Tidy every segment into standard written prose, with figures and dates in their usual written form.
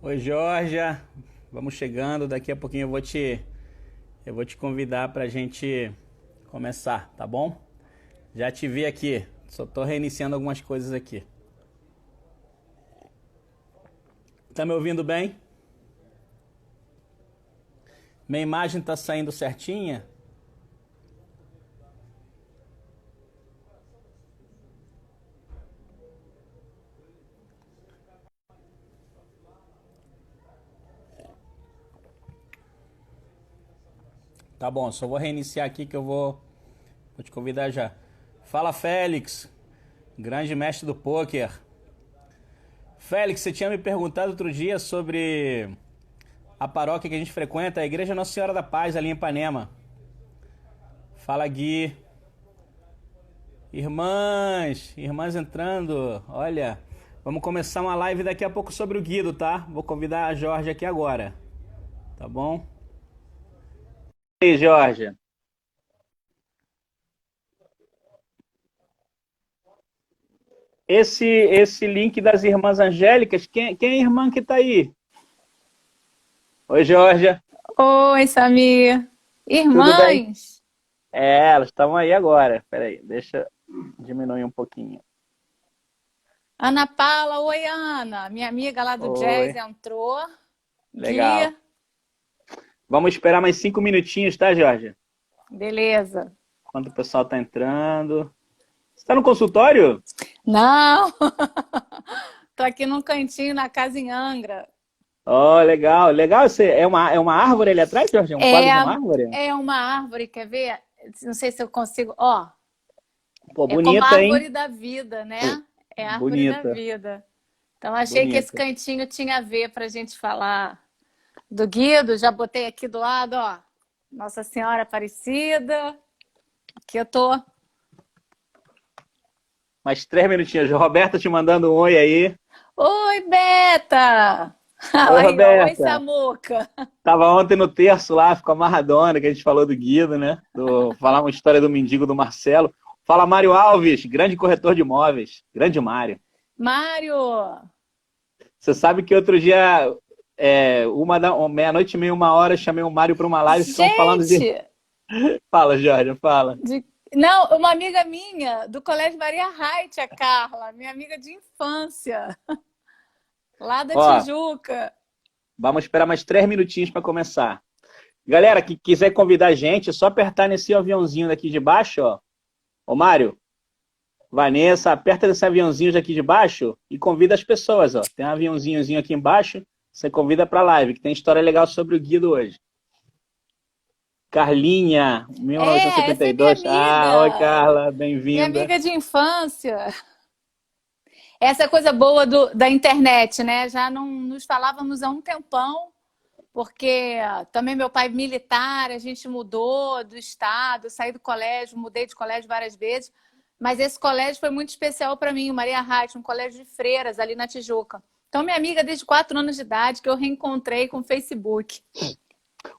Oi, Georgia. Vamos chegando. Daqui a pouquinho eu vou te convidar para a gente começar, tá bom? Já te vi aqui. Só tô reiniciando algumas coisas aqui. Tá me ouvindo bem? Minha imagem tá saindo certinha? Tá bom, só vou reiniciar aqui que vou te convidar já. Fala, Félix, grande mestre do pôquer. Félix, você tinha me perguntado outro dia sobre a paróquia que a gente frequenta, a Igreja Nossa Senhora da Paz, ali em Ipanema. Fala, Gui. Irmãs entrando. Olha, vamos começar uma live daqui a pouco sobre o Guido, tá? Vou convidar a Jorge aqui agora. Tá bom? E aí, Jorge? Esse link das Irmãs Angélicas, quem é a irmã que tá aí? Oi, Jorge. Oi, Samir. Tudo bem? Irmãs, Elas estão aí agora. Peraí, deixa eu diminuir um pouquinho. Ana Paula, oi, Ana. Minha amiga lá do Oi, jazz entrou. legal. Gui, Vamos esperar mais 5 minutinhos, tá, Jorge? beleza. Enquanto o pessoal tá entrando. Você tá no consultório? Não, tô aqui num cantinho na casa em Angra. Oh, legal, legal. É uma árvore ali atrás, Jorge? É um É, quadro de uma árvore? é uma árvore, quer ver? Não sei se eu consigo. Ó, Pô, é como a bonita, hein? árvore da vida, né? É a árvore da Bonita, vida. Então achei que esse bonita. cantinho tinha a ver pra gente falar do Guido. Já botei aqui do lado, ó. Nossa Senhora Aparecida. Aqui eu tô. Mais 3 minutinhos. Roberta te mandando um oi aí. Oi, Beta! Oi, Aí, ó. Oi, Roberta. Samuca. Tava ontem no terço lá, ficou amarradona, que a gente falou do Guido, né? Falar uma história do mendigo do Marcelo. Fala, Mário Alves, grande corretor de imóveis. Grande Mário. Mário! Você sabe que outro dia, meia-noite e meia, 1 hora, eu chamei o Mário para uma live e ficamos falando de. Gente! Fala, Jorge, fala. Não, uma amiga minha do Colégio Maria Reit, a Carla, minha amiga de infância, lá da Ó, Tijuca. vamos esperar mais 3 minutinhos para começar. Galera, que quiser convidar a gente, é só apertar nesse aviãozinho daqui de baixo, ó. Ô, Mário, Vanessa, aperta nesse aviãozinho daqui de baixo e convida as pessoas, ó. Tem um aviãozinhozinho aqui embaixo, você convida para a live, que tem história legal sobre o Guido hoje. Carlinha, Essa é minha 1972. Ah, oi, amiga, Carla, minha bem-vinda. amiga de infância. Essa é a coisa boa da internet, né? Já não nos falávamos há um tempão, porque também meu pai é militar, a gente mudou do estado, saí do colégio, mudei de colégio várias vezes, mas esse colégio foi muito especial para mim, o Maria Reit, um colégio de freiras ali na Tijuca. Então, minha amiga desde 4 anos de idade, que eu reencontrei com o Facebook.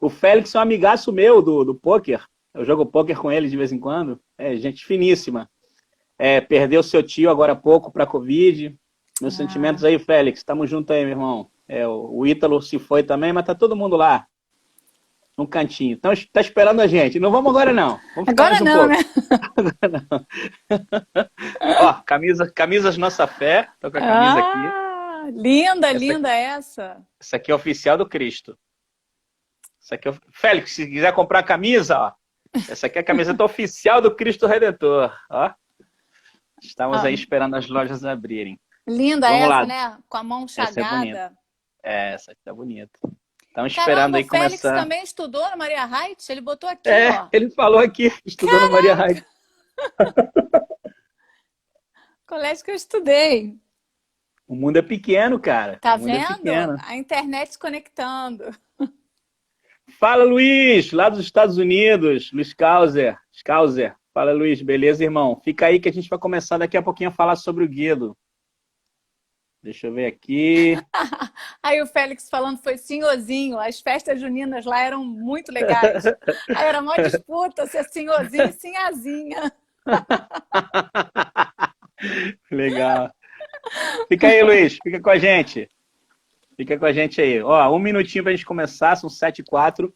O Félix é um amigaço meu do pôquer. Eu jogo pôquer com ele de vez em quando. É gente finíssima. Perdeu seu tio agora há pouco para a Covid. Meus sentimentos Ah, aí, Félix. Tamo junto aí, meu irmão. O Ítalo se foi também, mas tá todo mundo lá, num cantinho. Então, tá esperando a gente. Não vamos agora, não. Vamos ficar agora mais um não, pouco. né? Ó, camisas Nossa Fé. Tô com a camisa aqui. Ah, linda, Essa, linda essa. essa aqui é oficial do Cristo. Essa aqui Félix, se quiser comprar a camisa, ó. Essa aqui é a camiseta oficial do Cristo Redentor. Ó. Estamos Ah, aí esperando as lojas abrirem. linda Vamos essa, lá. né? Com a mão Essa é bonita. chagada. Essa aqui tá bonita. Estamos esperando Caramba, o aí Félix começar. também estudou na Maria Reit? Ele botou aqui, ó. Ele falou aqui, estudou no Maria Raid. Colégio que eu estudei. O mundo é pequeno, cara. O Tá mundo é vendo? pequeno. A internet se conectando. Fala, Luiz, lá dos Estados Unidos. Luiz Causer. Causer. Fala, Luiz. Beleza, irmão? Fica aí que a gente vai começar daqui a pouquinho a falar sobre o Guido. Deixa eu ver aqui. Aí o Félix falando foi senhorzinho. As festas juninas lá eram muito legais. Aí era mó disputa se é senhorzinho e sinhazinha. Legal. Fica aí, Luiz. Fica com a gente. Fica com a gente aí. Ó, um minutinho pra gente começar, são 7h04.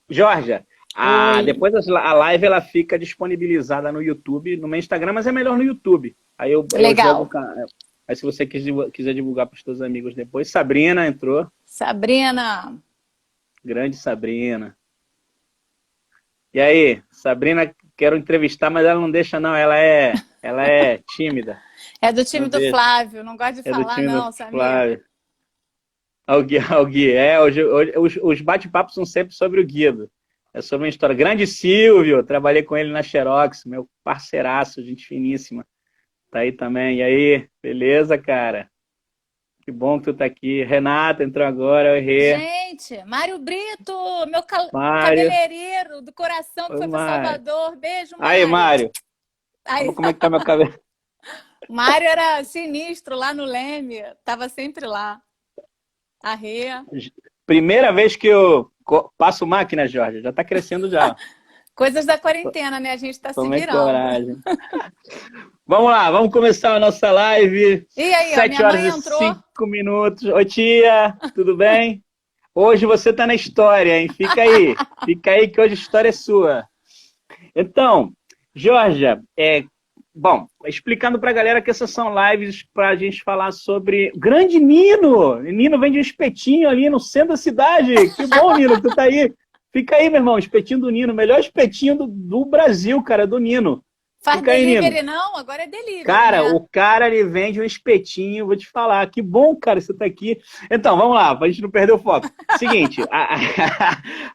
Georgia, Oi. depois a live ela fica disponibilizada no YouTube, no meu Instagram, mas é melhor no YouTube. Aí eu jogo. Legal. Aí se você quiser divulgar para os seus amigos depois. Sabrina entrou. Sabrina. Grande Sabrina. E aí, Sabrina, quero entrevistar, mas ela não deixa, não. Ela é tímida. É do time Não do deixa. Flávio. Não gosta de É do falar, time do não, Samir. Flávio. O Gui. Hoje, os bate-papos são sempre sobre o Guido. É sobre uma história. Grande Silvio, trabalhei com ele na Xerox, meu parceiraço, gente finíssima. Tá aí também. E aí, beleza, cara? Que bom que tu tá aqui. Renata entrou agora, oi, Rê. Gente, Mário Brito, meu Mário. cabeleireiro do coração que Oi, foi para Mário. Salvador. Beijo, Aí, Mário. Mário. Aí, Como é que tá meu cabelo? Mário era sinistro lá no Leme, tava sempre lá. A Rê. Primeira vez que eu passo máquina, Jorge. Já tá crescendo já. Coisas da quarentena, né? A gente tá se Tomei virando. coragem. Vamos lá, vamos começar a nossa live. E aí, ó, 7 minha horas mãe e entrou. 5 minutos. Oi, tia, tudo bem? Hoje você tá na história, hein? Fica aí que hoje a história é sua. Então, Georgia, bom, explicando para a galera que essas são lives para a gente falar sobre grande Nino. Nino vem de um espetinho ali no centro da cidade. Que bom, Nino, que tu tá aí. Fica aí, meu irmão, espetinho do Nino. Melhor espetinho do Brasil, cara, do Nino. Faz Fica aí, Nino. delivery não? Agora é delivery, Cara, né? o cara, ele vende um espetinho, vou te falar. Que bom, cara, você tá aqui. Então, vamos lá, pra gente não perder o foco. Seguinte,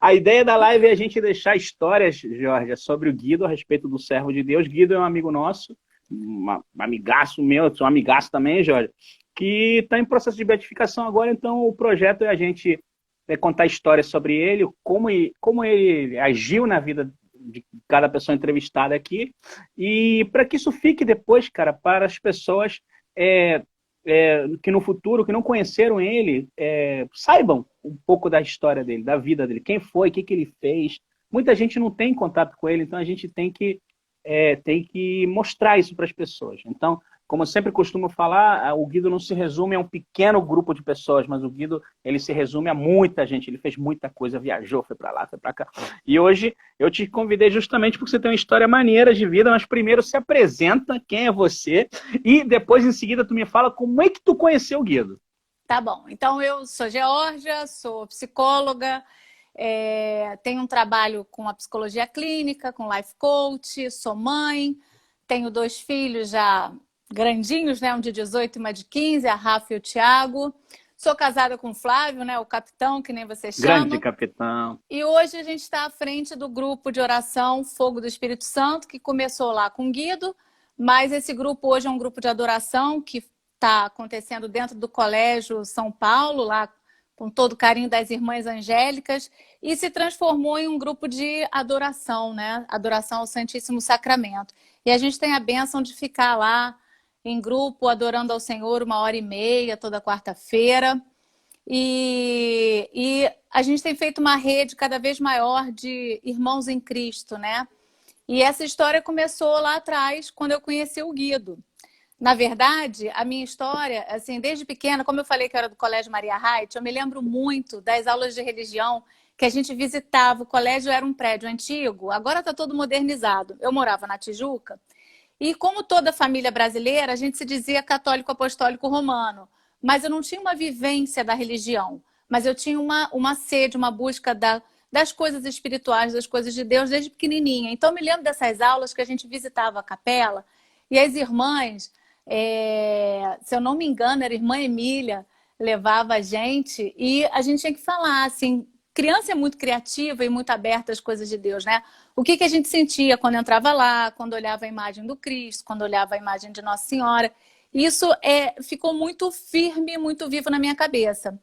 a ideia da live é a gente deixar histórias, Jorge, sobre o Guido, a respeito do servo de Deus. Guido é um amigo nosso, um amigaço meu, sou um amigaço também, Jorge, que está em processo de beatificação agora, então o projeto é a gente contar histórias sobre ele, como ele agiu na vida de cada pessoa entrevistada aqui, e para que isso fique depois, cara, para as pessoas que no futuro, que não conheceram ele, saibam um pouco da história dele, da vida dele, quem foi, o que ele fez. Muita gente não tem contato com ele, então a gente tem que mostrar isso para as pessoas. Então, como eu sempre costumo falar, o Guido não se resume a um pequeno grupo de pessoas, mas o Guido, ele se resume a muita gente, ele fez muita coisa, viajou, foi para lá, foi para cá. E hoje eu te convidei justamente porque você tem uma história maneira de vida, mas primeiro se apresenta, quem é você, e depois em seguida tu me fala como é que tu conheceu o Guido. Tá bom. Então, eu sou Georgia, sou psicóloga, tenho um trabalho com a psicologia clínica, com life coach, sou mãe, tenho 2 filhos já grandinhos, né? Um de 18 e uma de 15, a Rafa e o Thiago. Sou casada com o Flávio, né? O capitão, que nem você Grande chama. capitão. E hoje a gente está à frente do grupo de oração Fogo do Espírito Santo, que começou lá com o Guido, mas esse grupo hoje é um grupo de adoração que está acontecendo dentro do Colégio São Paulo, lá com todo o carinho das irmãs angélicas, e se transformou em um grupo de adoração, né? Adoração ao Santíssimo Sacramento. E a gente tem a bênção de ficar lá em grupo, adorando ao Senhor 1h30, toda quarta-feira. E a gente tem feito uma rede cada vez maior de irmãos em Cristo, né? E essa história começou lá atrás, quando eu conheci o Guido. Na verdade, a minha história, assim, desde pequena, como eu falei que eu era do Colégio Maria Reit, eu me lembro muito das aulas de religião que a gente visitava. O colégio era um prédio antigo, agora está todo modernizado. Eu morava na Tijuca. E como toda família brasileira, a gente se dizia católico apostólico romano. Mas eu não tinha uma vivência da religião. Mas eu tinha uma sede, uma busca das coisas espirituais, das coisas de Deus, desde pequenininha. Então, eu me lembro dessas aulas que a gente visitava a capela. E as irmãs, se eu não me engano, era a irmã Emília, levava a gente. E a gente tinha que falar, assim... Criança é muito criativa e muito aberta às coisas de Deus, né? O que a gente sentia quando entrava lá, quando olhava a imagem do Cristo, quando olhava a imagem de Nossa Senhora. Isso ficou muito firme, muito vivo na minha cabeça.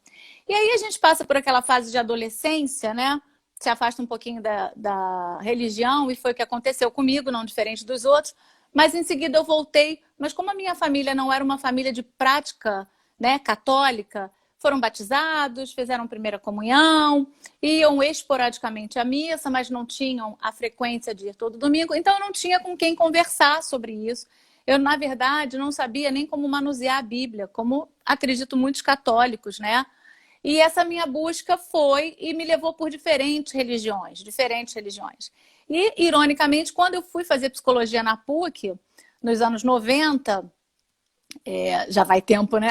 E aí a gente passa por aquela fase de adolescência, né? Se afasta um pouquinho da religião, e foi o que aconteceu comigo, não diferente dos outros. Mas em seguida eu voltei. Mas como a minha família não era uma família de prática, né, católica, foram batizados, fizeram primeira comunhão, iam esporadicamente à missa, mas não tinham a frequência de ir todo domingo. Então eu não tinha com quem conversar sobre isso. eu, na verdade, não sabia nem como manusear a Bíblia, como acredito muitos católicos, né? E essa minha busca foi e me levou por diferentes religiões, diferentes religiões. E, ironicamente, quando eu fui fazer psicologia na PUC, nos anos 90, já vai tempo, né?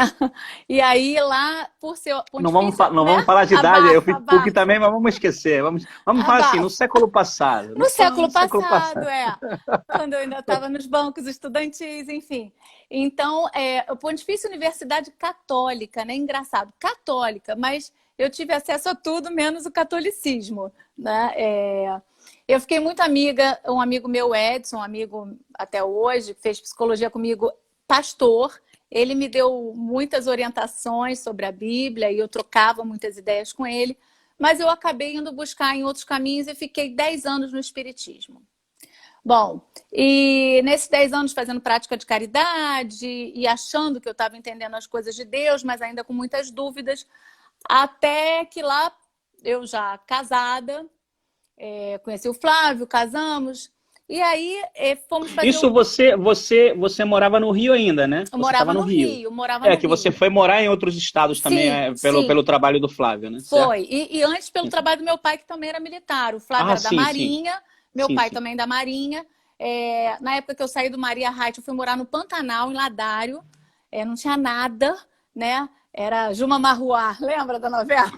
E aí lá, por ser pontifícia, Não né? vamos falar de idade, eu Abafa, fiz PUC também, abafa, mas vamos esquecer. Vamos falar assim, no abafa. século passado. No século No século passado, passado. quando eu ainda estava nos bancos estudantis, enfim. Então, o Pontifícia Universidade Católica, né? Engraçado, católica, mas eu tive acesso a tudo menos o catolicismo, né? Eu fiquei muito amiga, um amigo meu, Edson, um amigo até hoje, que fez psicologia comigo, pastor. Ele me deu muitas orientações sobre a Bíblia e eu trocava muitas ideias com ele. Mas eu acabei indo buscar em outros caminhos e fiquei 10 anos no Espiritismo. Bom, e nesses 10 anos fazendo prática de caridade e achando que eu estava entendendo as coisas de Deus, mas ainda com muitas dúvidas, até que lá, eu já casada, conheci o Flávio, casamos, e aí fomos fazer Isso você morava no Rio ainda, né? Eu Você estava morava no no Rio. Rio, morava no Que você Rio. foi morar em outros estados também, Sim, pelo sim. trabalho do Flávio, né? Certo? Foi. E antes pelo trabalho do meu pai, que também era militar. O Flávio Ah, era da sim, sim. Marinha, meu Sim, pai sim. também da Marinha. Na época que eu saí do Maria Rite, eu fui morar no Pantanal, em Ladário. Não tinha nada, né? Era Juma Marruá, lembra da novela?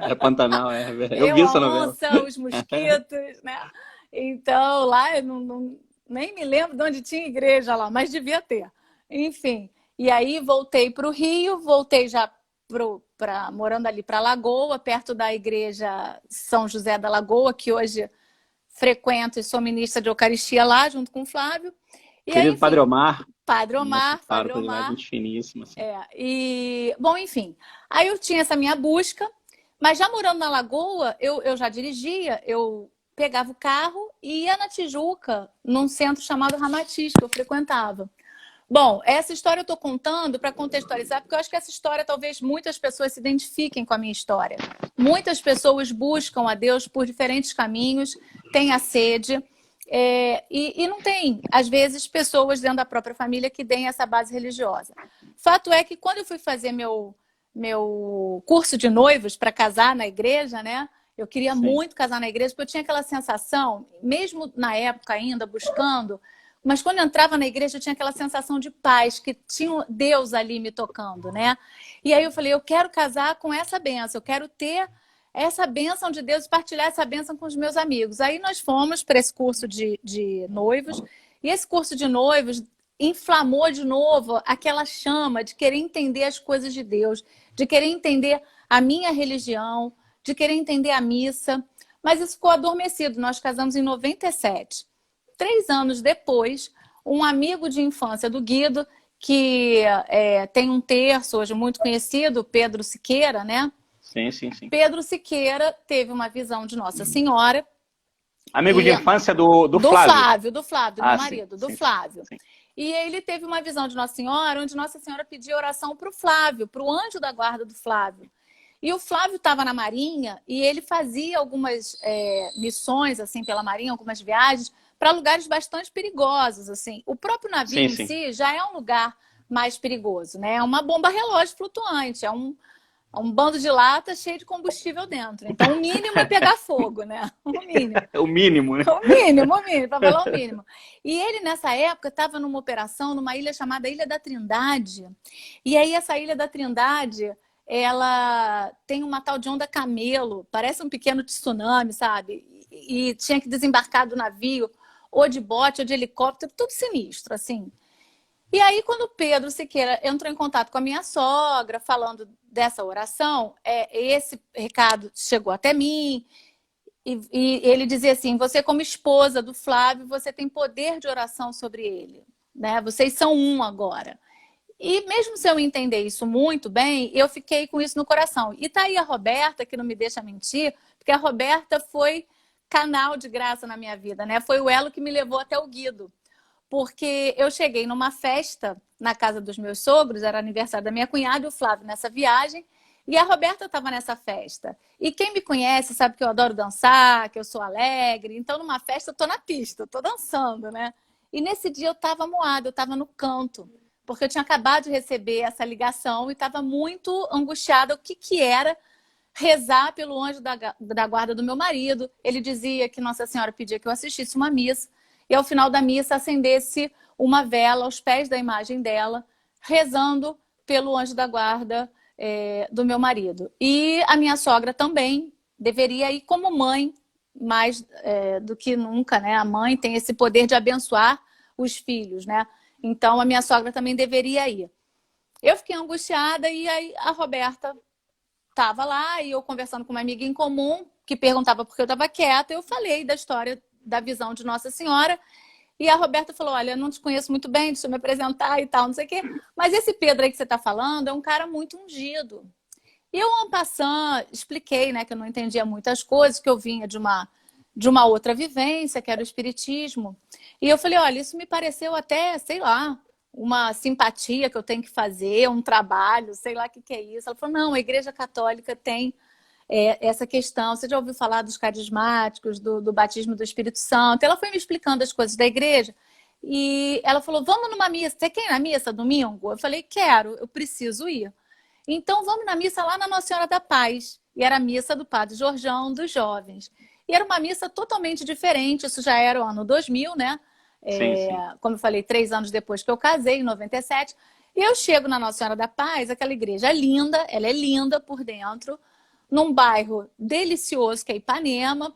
É Pantanal, eu Eu, vi a essa novela. onça, os mosquitos, né? Então, lá eu nem me lembro de onde tinha igreja lá, mas devia ter. Enfim, e aí voltei para o Rio, voltei já morando ali para Lagoa, perto da igreja São José da Lagoa, que hoje frequento e sou ministra de Eucaristia lá, junto com o Flávio. E aí, Querido Padre enfim, Omar, Padre nosso Omar, Padre pároco de lá, Omar. gente finíssima. Assim. Bom, enfim, aí eu tinha essa minha busca, mas já morando na Lagoa, eu já dirigia, eu pegava o carro e ia na Tijuca, num centro chamado Ramatiz, que eu frequentava. Bom, essa história eu estou contando para contextualizar, porque eu acho que essa história talvez muitas pessoas se identifiquem com a minha história. Muitas pessoas buscam a Deus por diferentes caminhos, têm a sede, e não tem, às vezes, pessoas dentro da própria família que deem essa base religiosa. Fato é que quando eu fui fazer meu curso de noivos para casar na igreja, né? Eu queria muito casar na igreja, porque eu tinha aquela sensação, mesmo na época ainda buscando, mas quando eu entrava na igreja eu tinha aquela sensação de paz, que tinha Deus ali me tocando, né? E aí eu falei, eu quero casar com essa bênção, eu quero ter essa bênção de Deus e partilhar essa bênção com os meus amigos. Aí nós fomos para esse curso de noivos, e esse curso de noivos inflamou de novo aquela chama de querer entender as coisas de Deus, de querer entender a minha religião, de querer entender a missa, mas isso ficou adormecido. Nós casamos em 97. 3 anos depois, um amigo de infância do Guido, que tem um terço hoje muito conhecido, Pedro Siqueira, né? Sim. Pedro Siqueira teve uma visão de Nossa Senhora. Amigo de infância do Flávio. Do Flávio, do meu marido, do Flávio. Sim. E ele teve uma visão de Nossa Senhora, onde Nossa Senhora pedia oração para o Flávio, para o anjo da guarda do Flávio. E o Flávio estava na Marinha e ele fazia algumas missões assim pela Marinha, algumas viagens para lugares bastante perigosos. Assim. O próprio navio em si já é um lugar mais perigoso, né? É uma bomba relógio flutuante, é um bando de lata cheio de combustível dentro. Então, o mínimo é pegar fogo, né? O mínimo. O mínimo, né? O mínimo, para falar o mínimo. E ele, nessa época, estava numa operação numa ilha chamada Ilha da Trindade. E aí, essa Ilha da Trindade, ela tem uma tal de onda camelo, parece um pequeno tsunami, sabe? E tinha que desembarcar do navio, ou de bote, ou de helicóptero, tudo sinistro, assim. E aí, quando o Pedro Siqueira entrou em contato com a minha sogra, falando dessa oração, esse recado chegou até mim, e ele dizia assim, você como esposa do Flávio, você tem poder de oração sobre ele, né? Vocês são um agora. E mesmo se eu entender isso muito bem, eu fiquei com isso no coração. E tá aí a Roberta, que não me deixa mentir, porque a Roberta foi canal de graça na minha vida, né? Foi o elo que me levou até o Guido. Porque eu cheguei numa festa na casa dos meus sogros, era aniversário da minha cunhada e o Flávio nessa viagem, e a Roberta estava nessa festa. E quem me conhece sabe que eu adoro dançar, que eu sou alegre, então numa festa eu tô na pista, eu tô dançando, né? E nesse dia eu estava moada, eu estava no canto, porque eu tinha acabado de receber essa ligação e estava muito angustiada. O que era rezar pelo anjo da guarda do meu marido? Ele dizia que Nossa Senhora pedia que eu assistisse uma missa e ao final da missa acendesse uma vela aos pés da imagem dela, rezando pelo anjo da guarda do meu marido. E a minha sogra também deveria ir como mãe, mais do que nunca, né? A mãe tem esse poder de abençoar os filhos, né? Então a minha sogra também deveria ir. Eu fiquei angustiada e aí a Roberta estava lá e eu conversando com uma amiga em comum que perguntava por que eu estava quieta, eu falei da história da visão de Nossa Senhora e a Roberta falou, olha, eu não te conheço muito bem, deixa eu me apresentar e tal, não sei o quê, mas esse Pedro aí que você está falando é um cara muito ungido. E eu, en passant, expliquei, né, que eu não entendia muitas coisas, que eu vinha de uma outra vivência, que era o espiritismo. E eu falei, olha, isso me pareceu até, sei lá, uma simpatia que eu tenho que fazer, um trabalho, sei lá o que é isso. Ela falou, não, a Igreja Católica tem essa questão. Você já ouviu falar dos carismáticos, do batismo do Espírito Santo? Ela foi me explicando as coisas da igreja e ela falou, vamos numa missa. Você quer ir na missa domingo? Eu falei, quero, eu preciso ir. Então vamos na missa lá na Nossa Senhora da Paz. E era a missa do Padre Jorjão dos jovens. E era uma missa totalmente diferente, isso já era o ano 2000, né? Sim. Como eu falei, 3 anos depois que eu casei, em 97. E eu chego na Nossa Senhora da Paz, aquela igreja linda, ela é linda por dentro, num bairro delicioso que é Ipanema,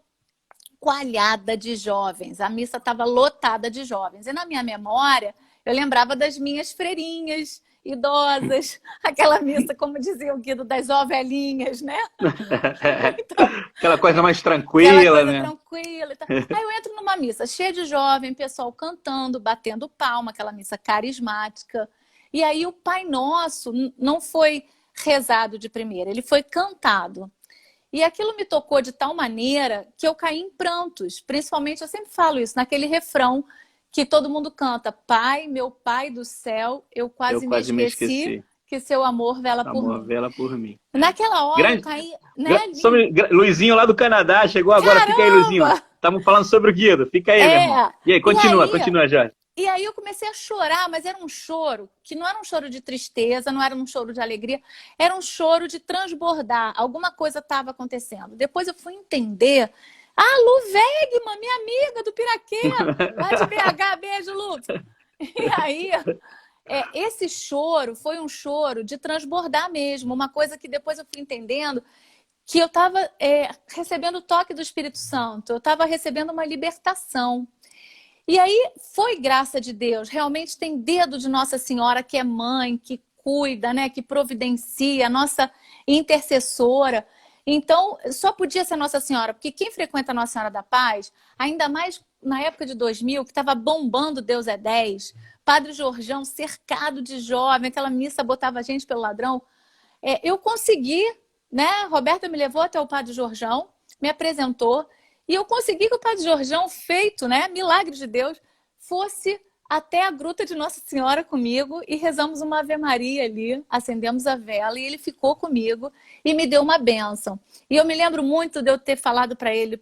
coalhada de jovens. A missa estava lotada de jovens. E na minha memória, eu lembrava das minhas freirinhas idosas, aquela missa, como dizia o Guido, das ovelhinhas, né? Então, aquela coisa mais tranquila, aquela coisa né? tranquila e tal. Aí eu entro numa missa cheia de jovem, pessoal cantando, batendo palma, aquela missa carismática. E aí o Pai Nosso não foi rezado de primeira, ele foi cantado. E aquilo me tocou de tal maneira que eu caí em prantos. Principalmente, eu sempre falo isso, naquele refrão que todo mundo canta. Pai, meu Pai do céu, eu quase me esqueci que seu amor vela por mim. Vela por mim. Naquela hora eu caí... Né, Luizinho lá do Canadá chegou agora. Caramba! Fica aí, Luizinho. Estamos falando sobre o Guido. Fica aí, meu irmão. E aí, continua, Jorge. E aí eu comecei a chorar, mas era um choro que não era um choro de tristeza, não era um choro de alegria, era um choro de transbordar. Alguma coisa estava acontecendo. Depois eu fui entender. Lu Wegman, minha amiga do Piraquê, lá de BH, beijo, Lu. E aí, esse choro foi um choro de transbordar mesmo, uma coisa que depois eu fui entendendo que eu estava recebendo o toque do Espírito Santo, eu estava recebendo uma libertação. E aí foi graça de Deus, realmente tem dedo de Nossa Senhora que é mãe, que cuida, né, que providencia, nossa intercessora. Então, só podia ser Nossa Senhora, porque quem frequenta Nossa Senhora da Paz, ainda mais na época de 2000, que estava bombando Deus é 10, Padre Jorjão cercado de jovem, aquela missa botava a gente pelo ladrão, eu consegui, né? Roberta me levou até o Padre Jorjão, me apresentou, e eu consegui que o Padre Jorjão, feito, né, milagre de Deus, fosse até a gruta de Nossa Senhora comigo e rezamos uma Ave Maria ali, acendemos a vela e ele ficou comigo e me deu uma bênção. E eu me lembro muito de eu ter falado para ele,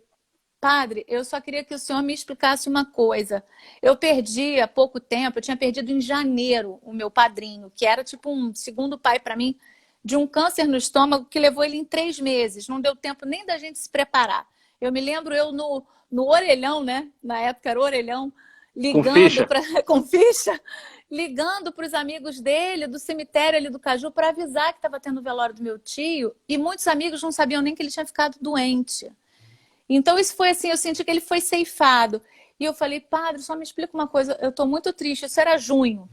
Padre, eu só queria que o senhor me explicasse uma coisa. Eu perdi há pouco tempo, eu tinha perdido em janeiro o meu padrinho, que era tipo um segundo pai para mim, de um câncer no estômago que levou ele em 3 meses. Não deu tempo nem da gente se preparar. Eu me lembro eu no orelhão, né? Na época era o orelhão, ligando com ficha, ligando para os amigos dele, do cemitério ali do Caju, para avisar que estava tendo o velório do meu tio. E muitos amigos não sabiam nem que ele tinha ficado doente. Então isso foi assim, eu senti que ele foi ceifado. E eu falei, Padre, só me explica uma coisa, eu estou muito triste. Isso era junho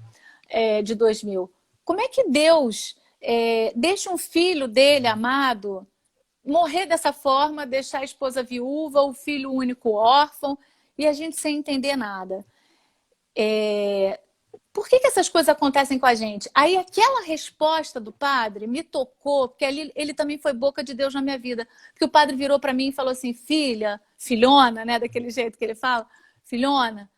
de 2000. Como é que Deus deixa um filho dele, amado, morrer dessa forma, deixar a esposa viúva, o filho único órfão, e a gente sem entender nada? Por que essas coisas acontecem com a gente? Aí aquela resposta do padre me tocou, porque ele também foi boca de Deus na minha vida. Porque o padre virou para mim e falou assim, filhona, né, daquele jeito que ele fala, filhona,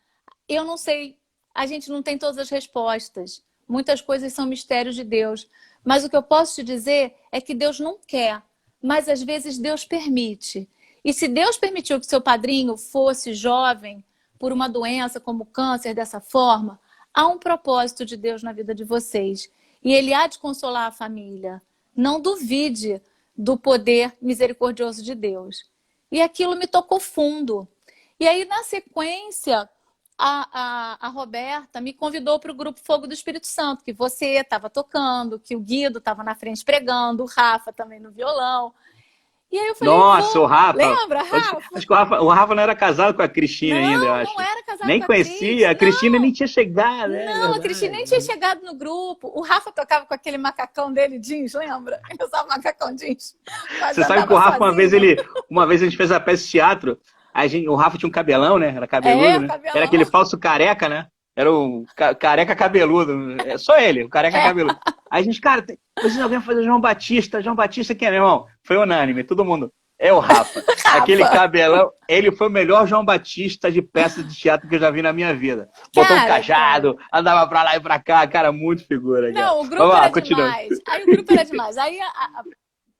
eu não sei, a gente não tem todas as respostas. Muitas coisas são mistérios de Deus. Mas o que eu posso te dizer é que Deus não quer, mas às vezes Deus permite. E se Deus permitiu que seu padrinho fosse jovem por uma doença como câncer dessa forma, há um propósito de Deus na vida de vocês. E Ele há de consolar a família. Não duvide do poder misericordioso de Deus. E aquilo me tocou fundo. E aí, na sequência, a Roberta me convidou para o grupo Fogo do Espírito Santo, que você estava tocando, que o Guido estava na frente pregando, o Rafa também no violão. E aí eu falei, nossa, o Rafa. Lembra, Rafa? Acho que o Rafa não era casado com a Cristina ainda, eu acho. Não era casado nem com a conhecia, a Cristina nem tinha chegado, né? Não, a Cristina nem tinha chegado no grupo. O Rafa tocava com aquele macacão dele jeans, lembra? Eu usava macacão jeans. Você sabe que o Rafa, uma vez a gente fez a peça de teatro, o Rafa tinha um cabelão, né? Era cabeludo, né? Cabelão. Era aquele falso careca, né? Era o careca cabeludo. É só ele, o careca cabeludo. Aí a gente, cara, precisa alguém fazer João Batista. João Batista quem é, meu irmão? Foi unânime, todo mundo. É o Rafa. Aquele cabelão, ele foi o melhor João Batista de peça de teatro que eu já vi na minha vida. Botou um cajado, andava pra lá e pra cá, cara, muito figura. Não, cara. O grupo era demais. Aí o grupo era demais. Aí a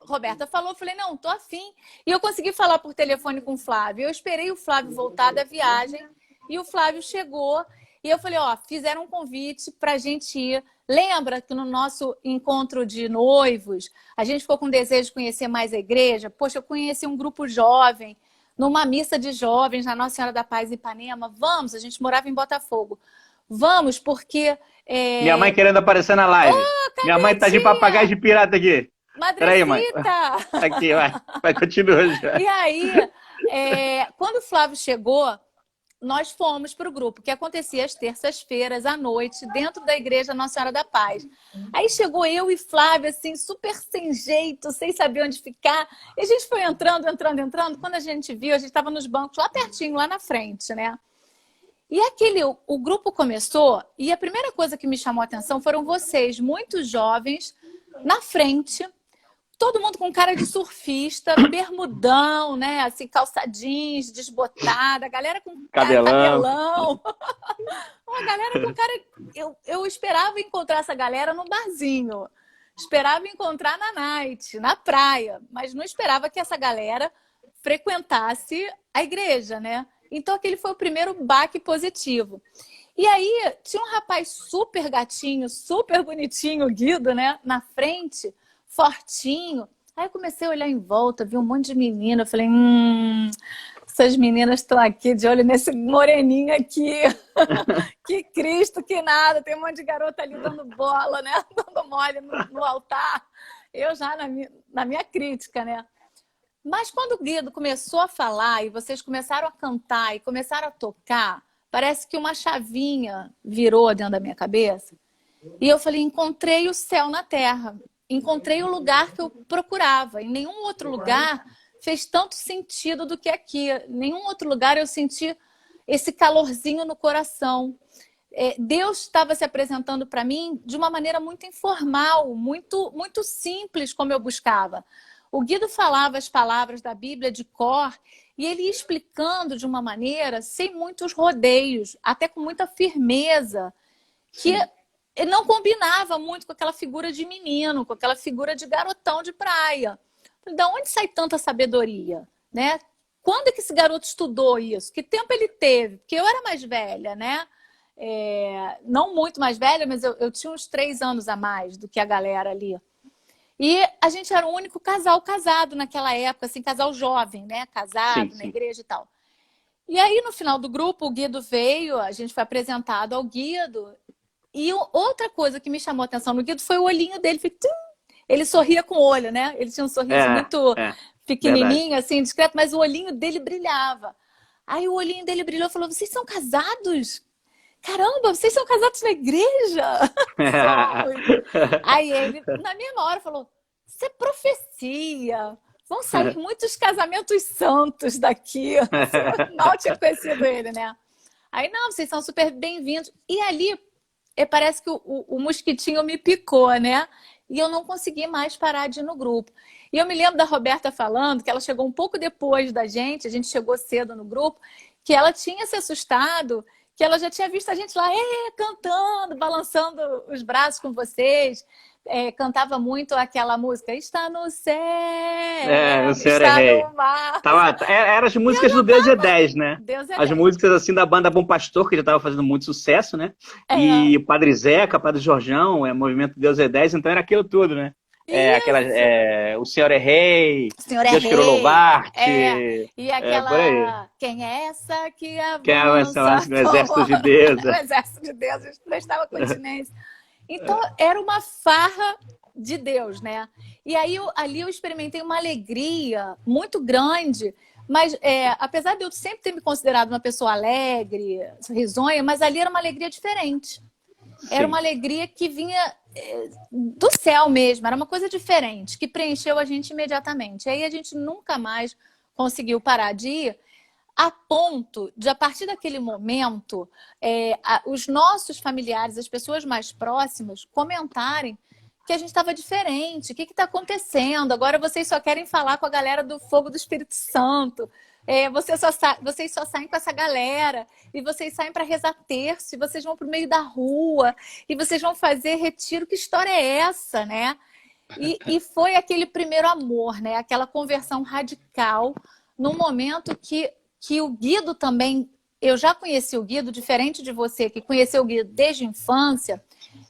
Roberta falou, eu falei, não, tô afim. E eu consegui falar por telefone com o Flávio. Eu esperei o Flávio voltar da viagem e o Flávio chegou. E eu falei, ó, fizeram um convite pra gente ir. Lembra que no nosso encontro de noivos, a gente ficou com desejo de conhecer mais a igreja? Poxa, eu conheci um grupo jovem, numa missa de jovens na Nossa Senhora da Paz em Ipanema. Vamos, a gente morava em Botafogo. Vamos, porque... Minha mãe querendo aparecer na live. Minha mãe tá de papagaio de pirata aqui. Peraí, mãe. Aqui, vai, continua já. E aí, quando o Flávio chegou, nós fomos para o grupo, que acontecia às terças-feiras à noite, dentro da igreja Nossa Senhora da Paz. Aí chegou eu e Flávio, assim, super sem jeito, sem saber onde ficar. E a gente foi entrando. Quando a gente viu, a gente estava nos bancos lá pertinho, lá na frente, né? E o grupo começou, e a primeira coisa que me chamou a atenção foram vocês, muito jovens, na frente, todo mundo com cara de surfista, bermudão, né? Assim, calça jeans, desbotada, a galera com cabelão. Uma galera com cara... Eu esperava encontrar essa galera no barzinho. Esperava encontrar na night, na praia. Mas não esperava que essa galera frequentasse a igreja, né? Então, aquele foi o primeiro baque positivo. E aí, tinha um rapaz super gatinho, super bonitinho, o Guido, né? Na frente... fortinho. Aí eu comecei a olhar em volta, vi um monte de menina. Eu falei, essas meninas estão aqui de olho nesse moreninho aqui. Que Cristo, que nada. Tem um monte de garota ali dando bola, né? Dando mole no altar. Eu já na minha crítica, né? Mas quando o Guido começou a falar e vocês começaram a cantar e começaram a tocar, parece que uma chavinha virou dentro da minha cabeça. E eu falei, encontrei o céu na terra. Encontrei o lugar que eu procurava. Em nenhum outro lugar fez tanto sentido do que aqui. Em nenhum outro lugar eu senti esse calorzinho no coração. Deus estava se apresentando para mim de uma maneira muito informal, muito, muito simples, como eu buscava. O Guido falava as palavras da Bíblia de cor e ele ia explicando de uma maneira sem muitos rodeios, até com muita firmeza, que... ele não combinava muito com aquela figura de menino, com aquela figura de garotão de praia. Da onde sai tanta sabedoria, né? Quando é que esse garoto estudou isso? Que tempo ele teve? Porque eu era mais velha, né? Não muito mais velha, mas eu tinha uns 3 anos a mais do que a galera ali. E a gente era o único casal casado naquela época, assim, casal jovem, né? Casado, sim. Na igreja e tal. E aí, no final do grupo, o Guido veio, a gente foi apresentado ao Guido. E outra coisa que me chamou a atenção no Guido foi o olhinho dele. Ele sorria com o olho, né? Ele tinha um sorriso muito pequenininho, verdade. Assim, discreto, mas o olhinho dele brilhava. Aí o olhinho dele brilhou e falou, vocês são casados? Caramba, vocês são casados na igreja? Aí ele, na mesma hora, falou, isso é profecia. Vão sair muitos casamentos santos daqui. Mal tinha conhecido ele, né? Aí, não, vocês são super bem-vindos. E ali... parece que o mosquitinho me picou, né? E eu não consegui mais parar de ir no grupo. E eu me lembro da Roberta falando que ela chegou um pouco depois da gente, a gente chegou cedo no grupo, que ela tinha se assustado, que ela já tinha visto a gente lá cantando, balançando os braços com vocês. cantava muito aquela música, está no céu, O Senhor é está Rei. no mar. Eram as músicas do Deus é 10, né? Deus é As 10. músicas assim da banda Bom Pastor, que já estava fazendo muito sucesso, né? E o Padre Zeca, Padre Jorjão, Movimento Deus é 10, então era aquilo tudo, né? O Senhor é Rei, O Senhor é Deus quero Rei. louvar-te. E Por aí. aquela, quem é essa que Que é avança? o Exército de Deus. O Exército de Deus, a gente prestava continência. Então, era uma farra de Deus, né? E aí, ali eu experimentei uma alegria muito grande, mas apesar de eu sempre ter me considerado uma pessoa alegre, risonha, mas ali era uma alegria diferente. Era uma alegria que vinha do céu mesmo, era uma coisa diferente, que preencheu a gente imediatamente. Aí a gente nunca mais conseguiu parar de ir, a ponto de, a partir daquele momento, os nossos familiares, as pessoas mais próximas, comentarem que a gente estava diferente. O que está acontecendo? Agora vocês só querem falar com a galera do Fogo do Espírito Santo. Vocês só saem com essa galera. E vocês saem para rezar terço. E vocês vão para o meio da rua. E vocês vão fazer retiro. Que história é essa, né? E foi aquele primeiro amor, né? Aquela conversão radical. Num momento que o Guido também... Eu já conheci o Guido, diferente de você, que conheceu o Guido desde a infância.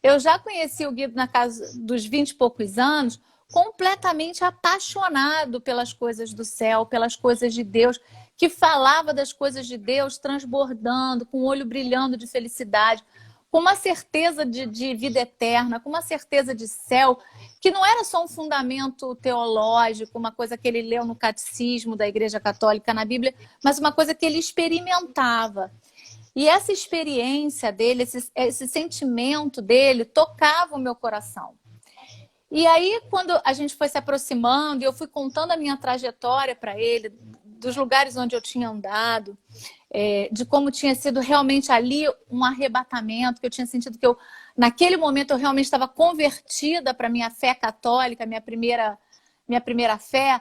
Eu já conheci o Guido na casa dos 20 e poucos anos, completamente apaixonado pelas coisas do céu, pelas coisas de Deus, que falava das coisas de Deus transbordando, com o olho brilhando de felicidade, com uma certeza de vida eterna, com uma certeza de céu, que não era só um fundamento teológico, uma coisa que ele leu no catecismo da Igreja Católica, na Bíblia, mas uma coisa que ele experimentava. E essa experiência dele, esse sentimento dele, tocava o meu coração. E aí, quando a gente foi se aproximando, e eu fui contando a minha trajetória para ele, dos lugares onde eu tinha andado, de como tinha sido realmente ali um arrebatamento, que eu tinha sentido que naquele momento, eu realmente estava convertida para a minha fé católica, minha primeira fé.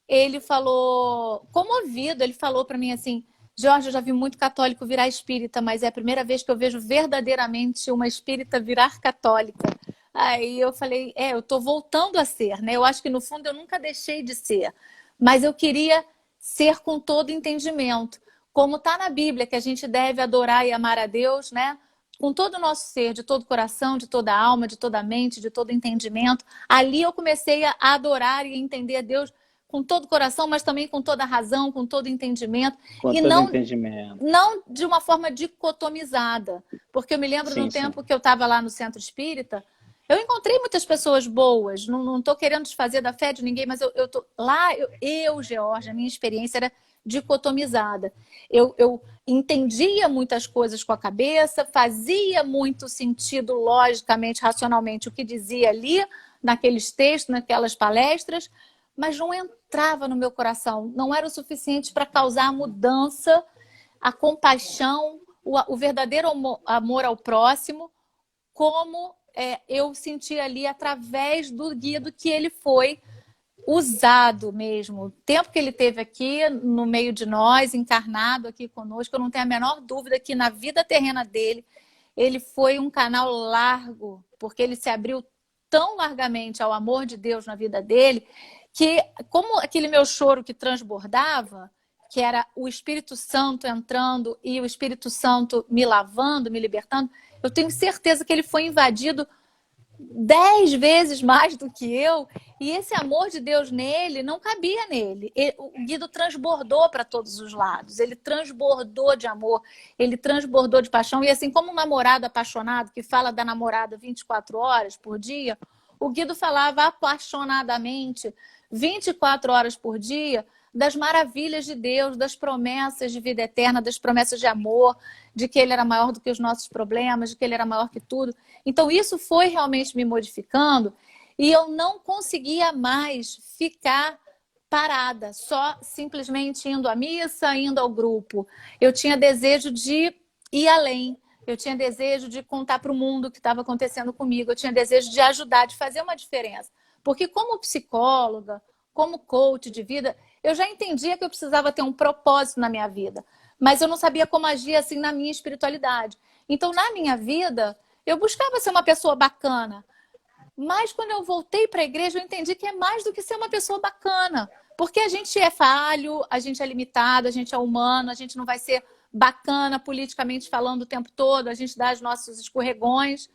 Ele falou, comovido, ele falou para mim assim: Jorge, eu já vi muito católico virar espírita, mas é a primeira vez que eu vejo verdadeiramente uma espírita virar católica. Aí eu falei, eu estou voltando a ser, né? Eu acho que no fundo eu nunca deixei de ser, mas eu queria ser com todo entendimento. Como está na Bíblia, que a gente deve adorar e amar a Deus, né? Com todo o nosso ser, de todo o coração, de toda a alma, de toda a mente, de todo o entendimento. Ali eu comecei a adorar e a entender a Deus com todo o coração, mas também com toda a razão, com todo o entendimento. Não de uma forma dicotomizada. Porque eu me lembro do tempo que eu estava lá no Centro Espírita, eu encontrei muitas pessoas boas, não estou querendo desfazer da fé de ninguém, mas eu tô lá, Georgia, a minha experiência era dicotomizada. Eu entendia muitas coisas com a cabeça, fazia muito sentido logicamente, racionalmente, o que dizia ali, naqueles textos, naquelas palestras, mas não entrava no meu coração, não era o suficiente para causar a mudança, a compaixão, o verdadeiro amor ao próximo, como eu senti ali através do Guido, que ele foi usado mesmo. O tempo que ele teve aqui no meio de nós, encarnado aqui conosco, eu não tenho a menor dúvida que na vida terrena dele, ele foi um canal largo, porque ele se abriu tão largamente ao amor de Deus na vida dele, que como aquele meu choro que transbordava, que era o Espírito Santo entrando e o Espírito Santo me lavando, me libertando, eu tenho certeza que ele foi invadido 10 vezes mais do que eu, e esse amor de Deus nele não cabia nele. O Guido transbordou para todos os lados, ele transbordou de amor, ele transbordou de paixão, e assim como um namorado apaixonado que fala da namorada 24 horas por dia, o Guido falava apaixonadamente 24 horas por dia das maravilhas de Deus, das promessas de vida eterna, das promessas de amor, de que ele era maior do que os nossos problemas, de que ele era maior que tudo. Então isso foi realmente me modificando e eu não conseguia mais ficar parada, só simplesmente indo à missa, indo ao grupo. Eu tinha desejo de ir além, eu tinha desejo de contar para o mundo o que estava acontecendo comigo, eu tinha desejo de ajudar, de fazer uma diferença. Porque como psicóloga, como coach de vida, eu já entendia que eu precisava ter um propósito na minha vida, mas eu não sabia como agir assim na minha espiritualidade. Então, na minha vida, eu buscava ser uma pessoa bacana, Mas quando eu voltei para a igreja, eu entendi que é mais do que ser uma pessoa bacana. Porque a gente é falho, a gente é limitado, a gente é humano, a gente não vai ser bacana politicamente falando o tempo todo, a gente dá os nossos escorregões.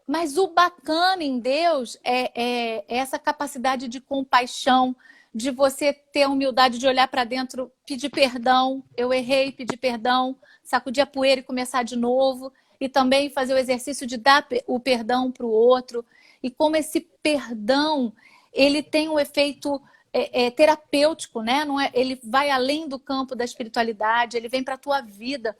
Mas o bacana em Deus é essa capacidade de compaixão, de você ter a humildade de olhar para dentro, pedir perdão. Eu errei, pedir perdão, sacudir a poeira e começar de novo. E também fazer o exercício de dar o perdão para o outro. E como esse perdão, ele tem um efeito terapêutico, né? Não é, ele vai além do campo da espiritualidade, ele vem para a tua vida.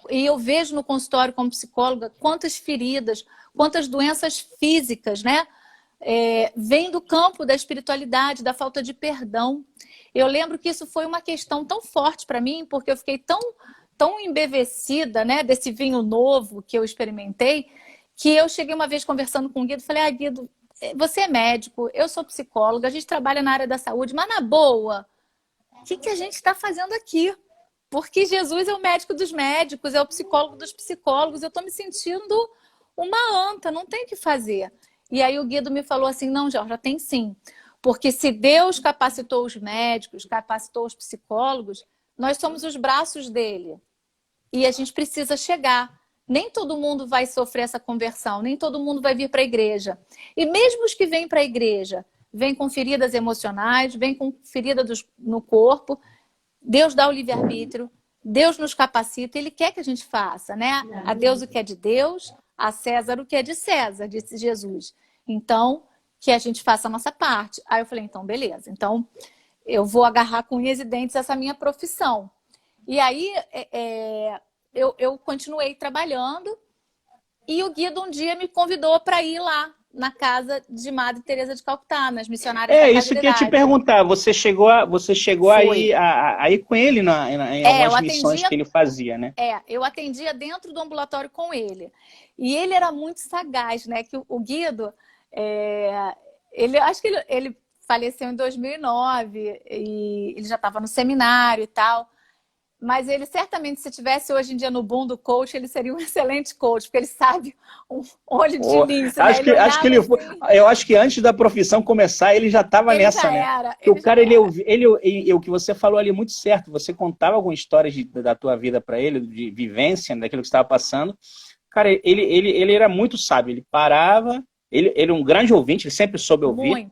E eu vejo no consultório como psicóloga quantas feridas, quantas doenças físicas, né? Vêm do campo da espiritualidade, da falta de perdão. Eu lembro que isso foi uma questão tão forte para mim, porque eu fiquei tão embevecida, né, desse vinho novo que eu experimentei, que eu cheguei uma vez conversando com o Guido e falei, Guido, você é médico, eu sou psicóloga, a gente trabalha na área da saúde, mas na boa, o que a gente está fazendo aqui? Porque Jesus é o médico dos médicos, é o psicólogo dos psicólogos. Eu estou me sentindo uma anta, não tem o que fazer. E aí o Guido me falou assim, não, Georgia, tem sim. Porque se Deus capacitou os médicos, capacitou os psicólogos, nós somos os braços dele. E a gente precisa chegar. Nem todo mundo vai sofrer essa conversão, nem todo mundo vai vir para a igreja. E mesmo os que vêm para a igreja, vêm com feridas emocionais, vêm com feridas no corpo, Deus dá o livre-arbítrio, Deus nos capacita, Ele quer que a gente faça, né? A Deus o que é de Deus, a César o que é de César, disse Jesus. Então, que a gente faça a nossa parte. Aí eu falei, então, beleza. Então, eu vou agarrar com unhas e dentes essa minha profissão. E aí, eu continuei trabalhando e o Guido um dia me convidou para ir lá na casa de Madre Teresa de Calcutá, nas missionárias da isso que eu ia te perguntar. Você chegou a ir com ele em algumas missões que ele fazia, né? Eu atendia dentro do ambulatório com ele. E ele era muito sagaz, né? Que o Guido, acho que ele faleceu em 2009 e ele já estava no seminário e tal. Mas ele certamente, se estivesse hoje em dia no boom do coach, ele seria um excelente coach, porque ele sabe um olho de lince. Eu acho que antes da profissão começar, ele já estava nessa, né? O cara, o que você falou ali é muito certo. Você contava algumas histórias da tua vida para ele, de vivência, daquilo que você estava passando. Cara, ele era muito sábio. Ele parava, ele era um grande ouvinte, ele sempre soube ouvir.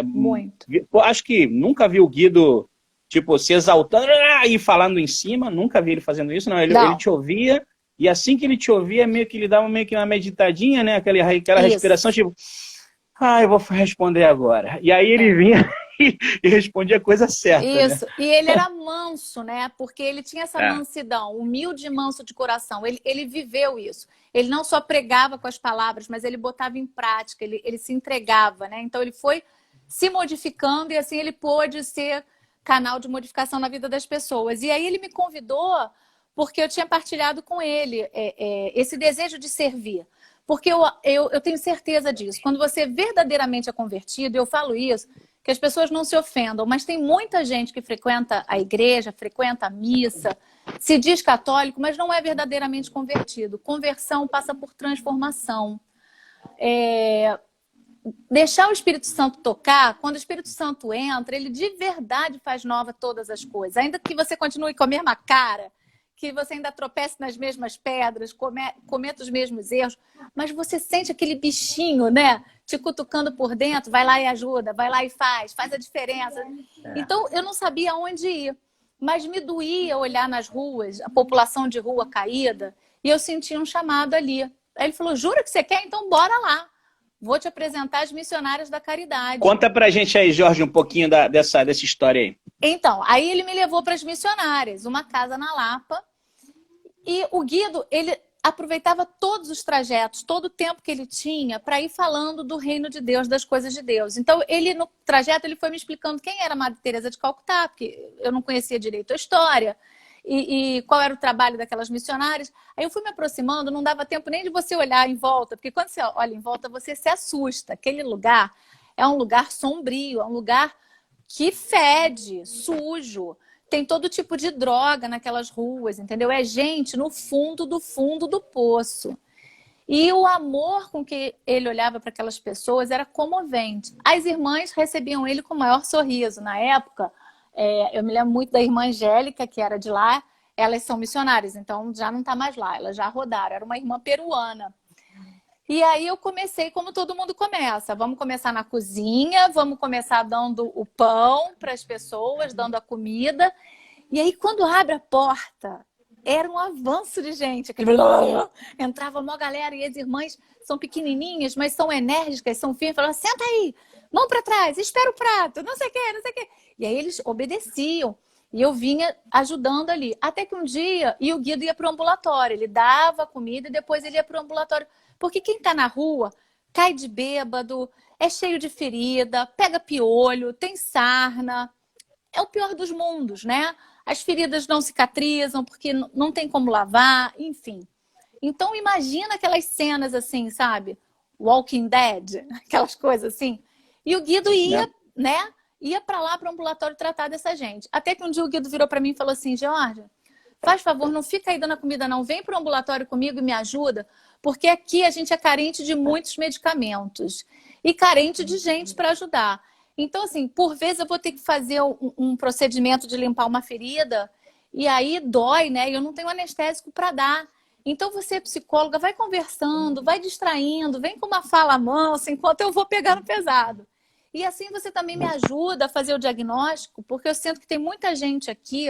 Muito. Acho que nunca vi o Guido... Tipo, se exaltando e falando em cima, nunca vi ele fazendo isso, não. Ele te ouvia, e assim que ele te ouvia, meio que ele dava meio que uma meditadinha, né? Aquela respiração, tipo, eu vou responder agora. E aí ele vinha e respondia a coisa certa. Isso, né? E ele era manso, né? Porque ele tinha essa mansidão, humilde e manso de coração. Ele viveu isso. Ele não só pregava com as palavras, mas ele botava em prática, ele se entregava, né? Então ele foi se modificando e assim ele pôde ser canal de modificação na vida das pessoas. E aí ele me convidou porque eu tinha partilhado com ele esse desejo de servir. Porque eu tenho certeza disso. Quando você verdadeiramente é convertido, eu falo isso, que as pessoas não se ofendam, mas tem muita gente que frequenta a igreja, frequenta a missa, se diz católico, mas não é verdadeiramente convertido. Conversão passa por transformação. Deixar o Espírito Santo tocar, quando o Espírito Santo entra, ele de verdade faz nova todas as coisas. Ainda que você continue com a mesma cara, que você ainda tropece nas mesmas pedras, cometa os mesmos erros, mas você sente aquele bichinho, né? Te cutucando por dentro, vai lá e ajuda, vai lá e faz a diferença. Então, eu não sabia onde ir, mas me doía olhar nas ruas, a população de rua caída, e eu sentia um chamado ali. Aí ele falou, jura que você quer? Então bora lá. Vou te apresentar as missionárias da caridade. Conta pra gente aí, Jorge, um pouquinho dessa história aí. Então, aí ele me levou para as missionárias, uma casa na Lapa. E o Guido, ele aproveitava todos os trajetos, todo o tempo que ele tinha para ir falando do reino de Deus, das coisas de Deus. Então, no trajeto, ele foi me explicando quem era a Madre Teresa de Calcutá, porque eu não conhecia direito a história. E qual era o trabalho daquelas missionárias. Aí eu fui me aproximando, não dava tempo nem de você olhar em volta, porque quando você olha em volta, você se assusta. Aquele lugar é um lugar sombrio, é um lugar que fede, sujo. Tem todo tipo de droga naquelas ruas, entendeu? É gente no fundo do poço. E o amor com que ele olhava para aquelas pessoas era comovente. As irmãs recebiam ele com o maior sorriso. Na época, eu me lembro muito da irmã Angélica, que era de lá. Elas são missionárias, então já não está mais lá. Elas já rodaram. Era uma irmã peruana. E aí eu comecei como todo mundo começa. Vamos começar na cozinha, vamos começar dando o pão para as pessoas, dando a comida. E aí quando abre a porta, era um avanço de gente. Entrava uma galera e as irmãs são pequenininhas, mas são enérgicas, são firmes. Falavam, senta aí, mão para trás, espera o prato, não sei o quê, não sei o quê. E aí eles obedeciam. E eu vinha ajudando ali. Até que um dia, e o Guido ia para o ambulatório. Ele dava comida e depois ele ia para o ambulatório. Porque quem está na rua cai de bêbado, é cheio de ferida, pega piolho, tem sarna. É o pior dos mundos, né? As feridas não cicatrizam porque não tem como lavar, enfim. Então imagina aquelas cenas assim, sabe? Walking Dead, aquelas coisas assim. E o Guido ia, né? Ia para lá para o ambulatório tratar dessa gente. Até que um dia o Guido virou para mim e falou assim, Georgia, faz favor, não fica aí dando a comida não, vem para o ambulatório comigo e me ajuda, porque aqui a gente é carente de muitos medicamentos e carente de gente para ajudar. Então, assim, por vezes eu vou ter que fazer um procedimento de limpar uma ferida e aí dói, né? E eu não tenho anestésico para dar. Então, você, psicóloga, vai conversando, vai distraindo, vem com uma fala mansa enquanto eu vou pegando pesado. E assim você também me ajuda a fazer o diagnóstico, porque eu sinto que tem muita gente aqui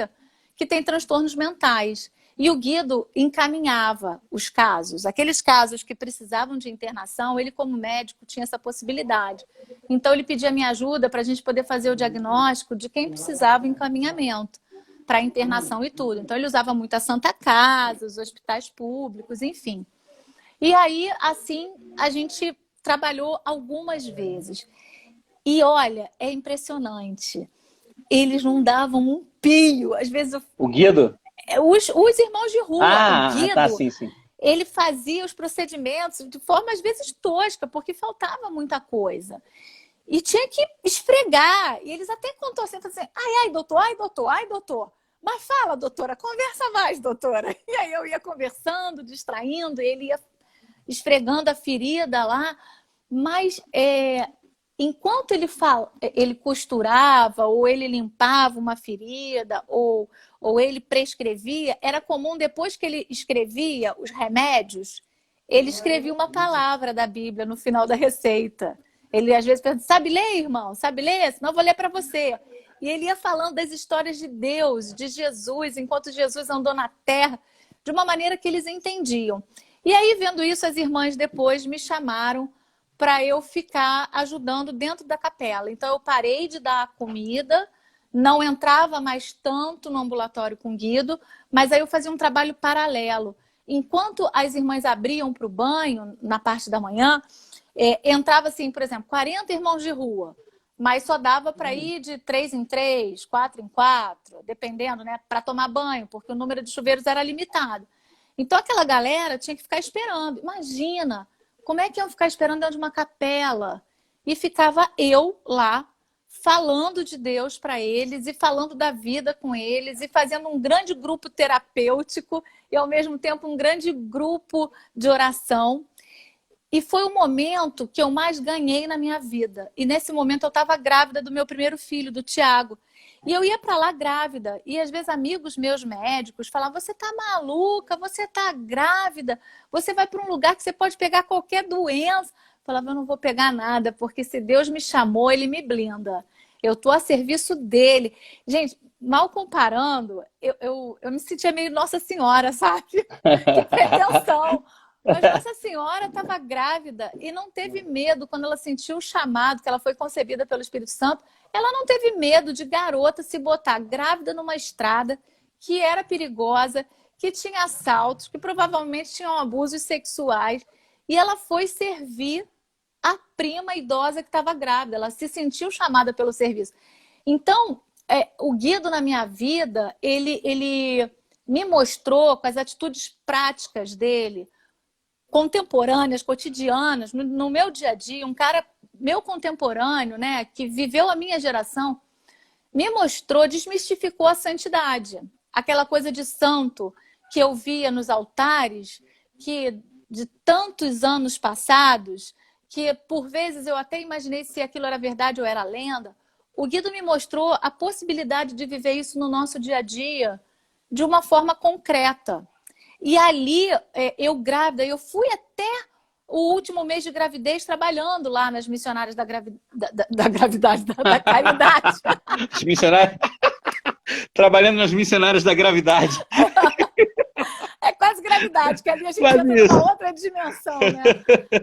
que tem transtornos mentais. E o Guido encaminhava os casos. Aqueles casos que precisavam de internação, ele como médico tinha essa possibilidade. Então ele pedia minha ajuda para a gente poder fazer o diagnóstico de quem precisava encaminhamento para internação e tudo. Então ele usava muito a Santa Casa, os hospitais públicos, enfim. E aí, assim, a gente trabalhou algumas vezes. E olha, é impressionante. Eles não davam um pio. Às vezes O Guido? Os irmãos de rua, o Guido, tá, sim. ele fazia os procedimentos de forma às vezes tosca, porque faltava muita coisa. E tinha que esfregar. E eles até contorciam, assim, ai, doutor, ai, doutor, ai, doutor. Mas fala, doutora, conversa mais, doutora. E aí eu ia conversando, distraindo, ele ia esfregando a ferida lá. Mas enquanto ele costurava, ou ele limpava uma ferida, ou ele prescrevia, era comum, depois que ele escrevia os remédios, ele escrevia uma palavra da Bíblia no final da receita. Ele às vezes pergunta, sabe ler, irmão? Sabe ler? Senão eu vou ler para você. E ele ia falando das histórias de Deus, de Jesus, enquanto Jesus andou na terra, de uma maneira que eles entendiam. E aí, vendo isso, as irmãs depois me chamaram para eu ficar ajudando dentro da capela. Então, eu parei de dar comida, não entrava mais tanto no ambulatório com Guido, mas aí eu fazia um trabalho paralelo. Enquanto as irmãs abriam para o banho, na parte da manhã, entrava assim, por exemplo, 40 irmãos de rua, mas só dava para ir de 3 em 3, 4 em 4, dependendo, né, para tomar banho, porque o número de chuveiros era limitado. Então, aquela galera tinha que ficar esperando. Imagina! Como é que iam ficar esperando dentro de uma capela? E ficava eu lá, falando de Deus para eles e falando da vida com eles e fazendo um grande grupo terapêutico e, ao mesmo tempo, um grande grupo de oração. E foi o momento que eu mais ganhei na minha vida. E nesse momento eu estava grávida do meu primeiro filho, do Tiago. E eu ia para lá grávida. E às vezes amigos meus médicos falavam, você tá maluca, você tá grávida, você vai para um lugar que você pode pegar qualquer doença. Eu falava, eu não vou pegar nada, porque se Deus me chamou, Ele me blinda. Eu tô a serviço dele. Gente, mal comparando, eu me sentia meio Nossa Senhora, sabe? Que pretensão. Mas Nossa Senhora estava grávida e não teve medo quando ela sentiu o chamado, que ela foi concebida pelo Espírito Santo. Ela não teve medo de garota se botar grávida numa estrada que era perigosa, que tinha assaltos, que provavelmente tinham abusos sexuais. E ela foi servir a prima idosa que estava grávida. Ela se sentiu chamada pelo serviço. Então, o Guido na minha vida, ele me mostrou com as atitudes práticas dele, contemporâneas, cotidianas, no meu dia a dia, um cara meu contemporâneo, né, que viveu a minha geração, me mostrou, desmistificou a santidade. Aquela coisa de santo que eu via nos altares, que de tantos anos passados, que por vezes eu até imaginei se aquilo era verdade ou era lenda. O Guido me mostrou a possibilidade de viver isso no nosso dia a dia de uma forma concreta. E ali, eu grávida, eu fui até o último mês de gravidez trabalhando lá nas missionárias da gravidade, da caridade. Os missionários... Trabalhando nas missionárias da gravidade. É quase gravidade, que ali a gente Quase entra isso. numa outra dimensão, né?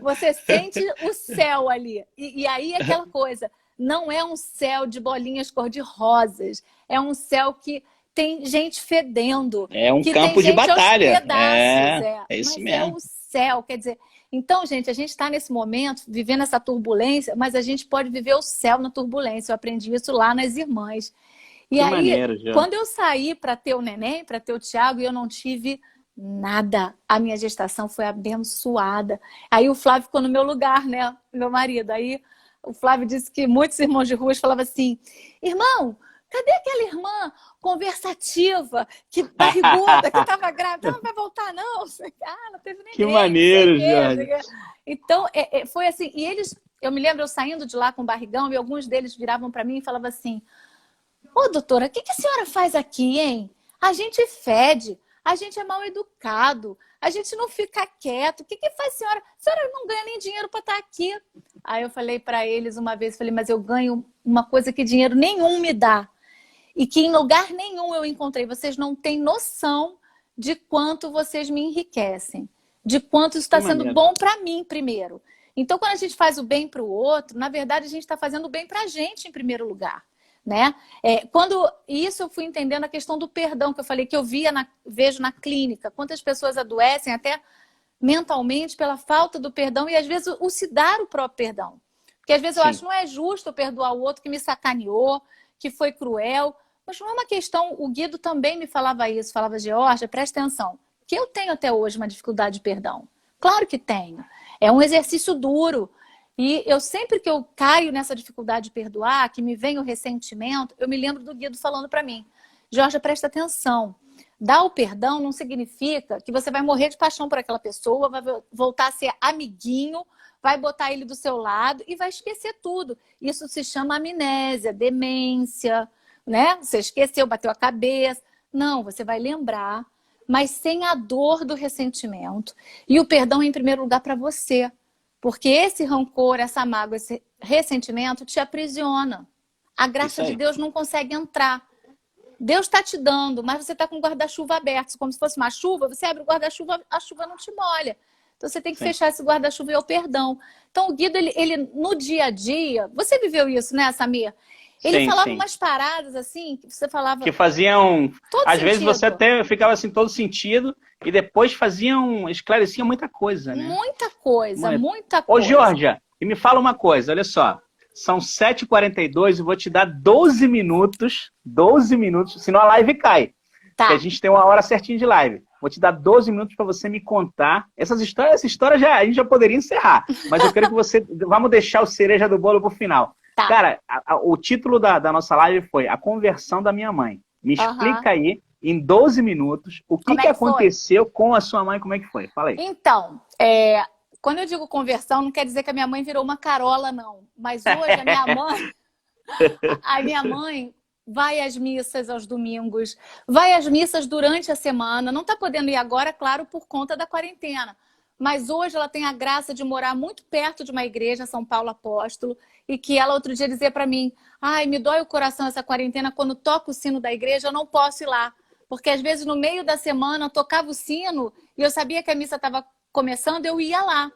Você sente o céu ali. E aí é aquela coisa, não é um céu de bolinhas cor-de-rosas, é um céu que tem gente fedendo. É um que campo tem de gente batalha. Aos pedaços, É isso mas mesmo. é o céu, quer dizer... Então, gente, a gente está nesse momento, vivendo essa turbulência, mas a gente pode viver o céu na turbulência. Eu aprendi isso lá nas irmãs. E Que aí, maneiro, já. quando eu saí para ter o neném, para ter o Thiago, eu não tive nada. A minha gestação foi abençoada. Aí o Flávio ficou no meu lugar, né? Meu marido. Aí o Flávio disse que muitos irmãos de ruas falavam assim: irmão, cadê aquela irmã conversativa, que barriguda, que estava grávida? Não vai voltar, não. Ah, não teve neném. Que maneiro, Jorge. Então, foi assim. E eles, eu me lembro eu saindo de lá com o barrigão, e alguns deles viravam para mim e falavam assim: ô, doutora, o que a senhora faz aqui, hein? A gente fede, a gente é mal educado, a gente não fica quieto. O que faz a senhora? A senhora não ganha nem dinheiro para estar aqui. Aí eu falei para eles uma vez, falei, mas eu ganho uma coisa que dinheiro nenhum me dá. E que em lugar nenhum eu encontrei. Vocês não têm noção de quanto vocês me enriquecem. De quanto isso está sendo bom para mim primeiro. Então, quando a gente faz o bem para o outro, na verdade, a gente está fazendo o bem para a gente em primeiro lugar. Né? Quando isso eu fui entendendo a questão do perdão, que eu falei que eu vejo na clínica, quantas pessoas adoecem até mentalmente pela falta do perdão e às vezes o se dar o próprio perdão. Porque às vezes eu acho que não é justo eu perdoar o outro que me sacaneou, que foi cruel, mas não é uma questão, o Guido também me falava isso, falava, Georgia, presta atenção, que eu tenho até hoje uma dificuldade de perdão. Claro que tenho. É um exercício duro. E eu sempre que eu caio nessa dificuldade de perdoar, que me vem o ressentimento, eu me lembro do Guido falando para mim: Georgia, presta atenção. Dar o perdão não significa que você vai morrer de paixão por aquela pessoa, vai voltar a ser amiguinho, vai botar ele do seu lado e vai esquecer tudo. Isso se chama amnésia, demência, né? Você esqueceu, bateu a cabeça. Não, você vai lembrar, mas sem a dor do ressentimento. E o perdão é em primeiro lugar para você. Porque esse rancor, essa mágoa, esse ressentimento te aprisiona. A graça de Deus não consegue entrar. Deus está te dando, mas você está com o guarda-chuva aberto. Como se fosse uma chuva, você abre o guarda-chuva, a chuva não te molha. Então você tem que fechar esse guarda-chuva e o perdão. Então o Guido, ele no dia a dia... Você viveu isso, né, Samir? Ele falava umas paradas assim, que você falava... Que faziam... Às sentido. vezes você até ficava assim, todo sentido... E depois esclareciam muita coisa, né? Muita coisa. Ô, Georgia, e me fala uma coisa, olha só. São 7h42 e vou te dar 12 minutos, senão a live cai. Tá. Porque a gente tem uma hora certinha de live. Vou te dar 12 minutos para você me contar. Essa história a gente já poderia encerrar. Mas eu quero que você... Vamos deixar o cereja do bolo pro final. Tá. Cara, o título da nossa live foi A Conversão da Minha Mãe. Me explica aí, em 12 minutos, o que aconteceu com a sua mãe, como é que foi? Fala aí. Então, quando eu digo conversão, não quer dizer que a minha mãe virou uma carola, não. Mas hoje a minha mãe vai às missas aos domingos, vai às missas durante a semana, não está podendo ir agora, claro, por conta da quarentena. Mas hoje ela tem a graça de morar muito perto de uma igreja, São Paulo Apóstolo, e que ela outro dia dizia para mim: ai, me dói o coração essa quarentena, quando toca o sino da igreja eu não posso ir lá. Porque às vezes no meio da semana eu tocava o sino e eu sabia que a missa estava começando, eu ia lá.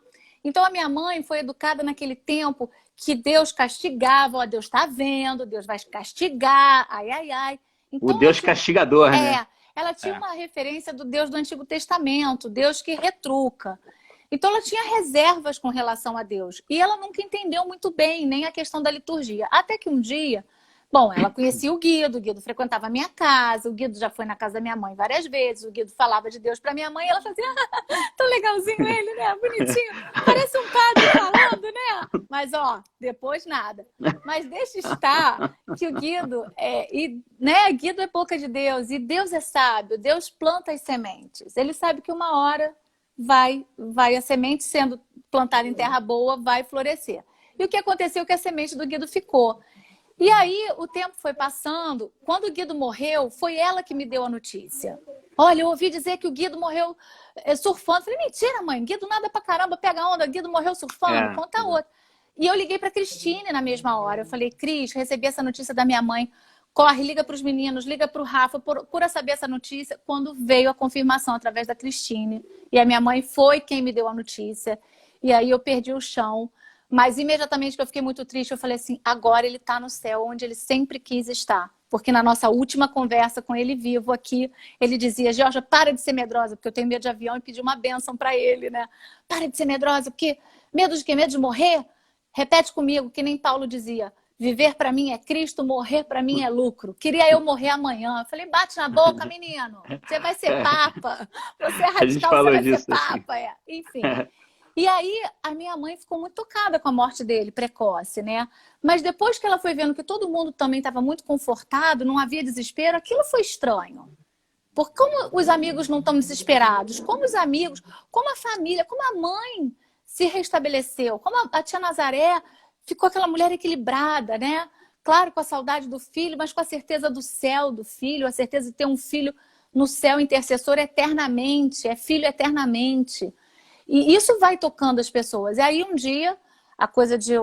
Então a minha mãe foi educada naquele tempo que Deus castigava, ó, Deus está vendo, Deus vai castigar, ai, ai, ai. Então, o Deus castigador, né? Ela tinha uma referência do Deus do Antigo Testamento, Deus que retruca. Então ela tinha reservas com relação a Deus. E ela nunca entendeu muito bem nem a questão da liturgia. Até que um dia, bom, ela conhecia o Guido frequentava a minha casa, o Guido já foi na casa da minha mãe várias vezes, o Guido falava de Deus para minha mãe e ela fazia, tão legalzinho ele, né? Bonitinho, parece um padre falando, né? Mas, ó, depois nada. Mas deixa estar que o Guido, Guido é boca de Deus e Deus é sábio, Deus planta as sementes. Ele sabe que uma hora a semente sendo plantada em terra boa, vai florescer. E o que aconteceu é que a semente do Guido ficou. E aí o tempo foi passando. Quando o Guido morreu, foi ela que me deu a notícia. Olha, eu ouvi dizer que o Guido morreu surfando. Falei, mentira, mãe, Guido nada pra caramba, pega onda, Guido morreu surfando, conta outra. E eu liguei pra Cristine na mesma hora. Eu falei, Cris, recebi essa notícia da minha mãe. Corre, liga para os meninos, liga para o Rafa, procura saber essa notícia. Quando veio a confirmação através da Cristine. E a minha mãe foi quem me deu a notícia. E aí eu perdi o chão. Mas imediatamente que eu fiquei muito triste, eu falei assim, agora ele está no céu, onde ele sempre quis estar. Porque na nossa última conversa com ele vivo aqui, ele dizia, Georgia, para de ser medrosa, porque eu tenho medo de avião, e pedi uma bênção para ele, né? Para de ser medrosa, porque medo de quê? Medo de morrer? Repete comigo, que nem Paulo dizia. Viver para mim é Cristo, morrer para mim é lucro. Queria eu morrer amanhã. Eu falei, bate na boca, menino. Você vai ser papa. Você é radical, você vai ser papa. Assim. Enfim. E aí, a minha mãe ficou muito tocada com a morte dele, precoce, né? Mas depois que ela foi vendo que todo mundo também estava muito confortado, não havia desespero, aquilo foi estranho. Porque como os amigos não estão desesperados, como os amigos, como a família, como a mãe se restabeleceu, como a tia Nazaré ficou aquela mulher equilibrada, né? Claro, com a saudade do filho, mas com a certeza do céu do filho, a certeza de ter um filho no céu intercessor eternamente, é filho eternamente. E isso vai tocando as pessoas. E aí um dia, a coisa de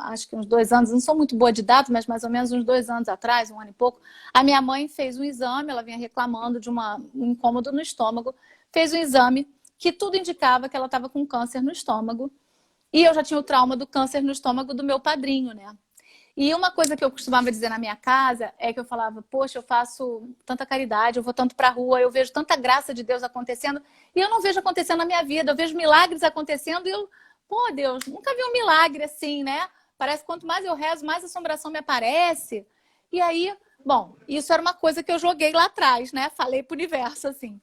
acho que uns 2 anos, não sou muito boa de data, mas mais ou menos uns 2 anos atrás, 1 ano e pouco, a minha mãe fez um exame, ela vinha reclamando de um incômodo no estômago, fez um exame que tudo indicava que ela estava com câncer no estômago. E eu já tinha o trauma do câncer no estômago do meu padrinho, né? E uma coisa que eu costumava dizer na minha casa é que eu falava, poxa, eu faço tanta caridade, eu vou tanto pra rua, eu vejo tanta graça de Deus acontecendo, e eu não vejo acontecendo na minha vida, eu vejo milagres acontecendo e eu, pô, Deus, nunca vi um milagre assim, né? Parece que quanto mais eu rezo, mais assombração me aparece. E aí, bom, isso era uma coisa que eu joguei lá atrás, né? Falei pro universo, assim.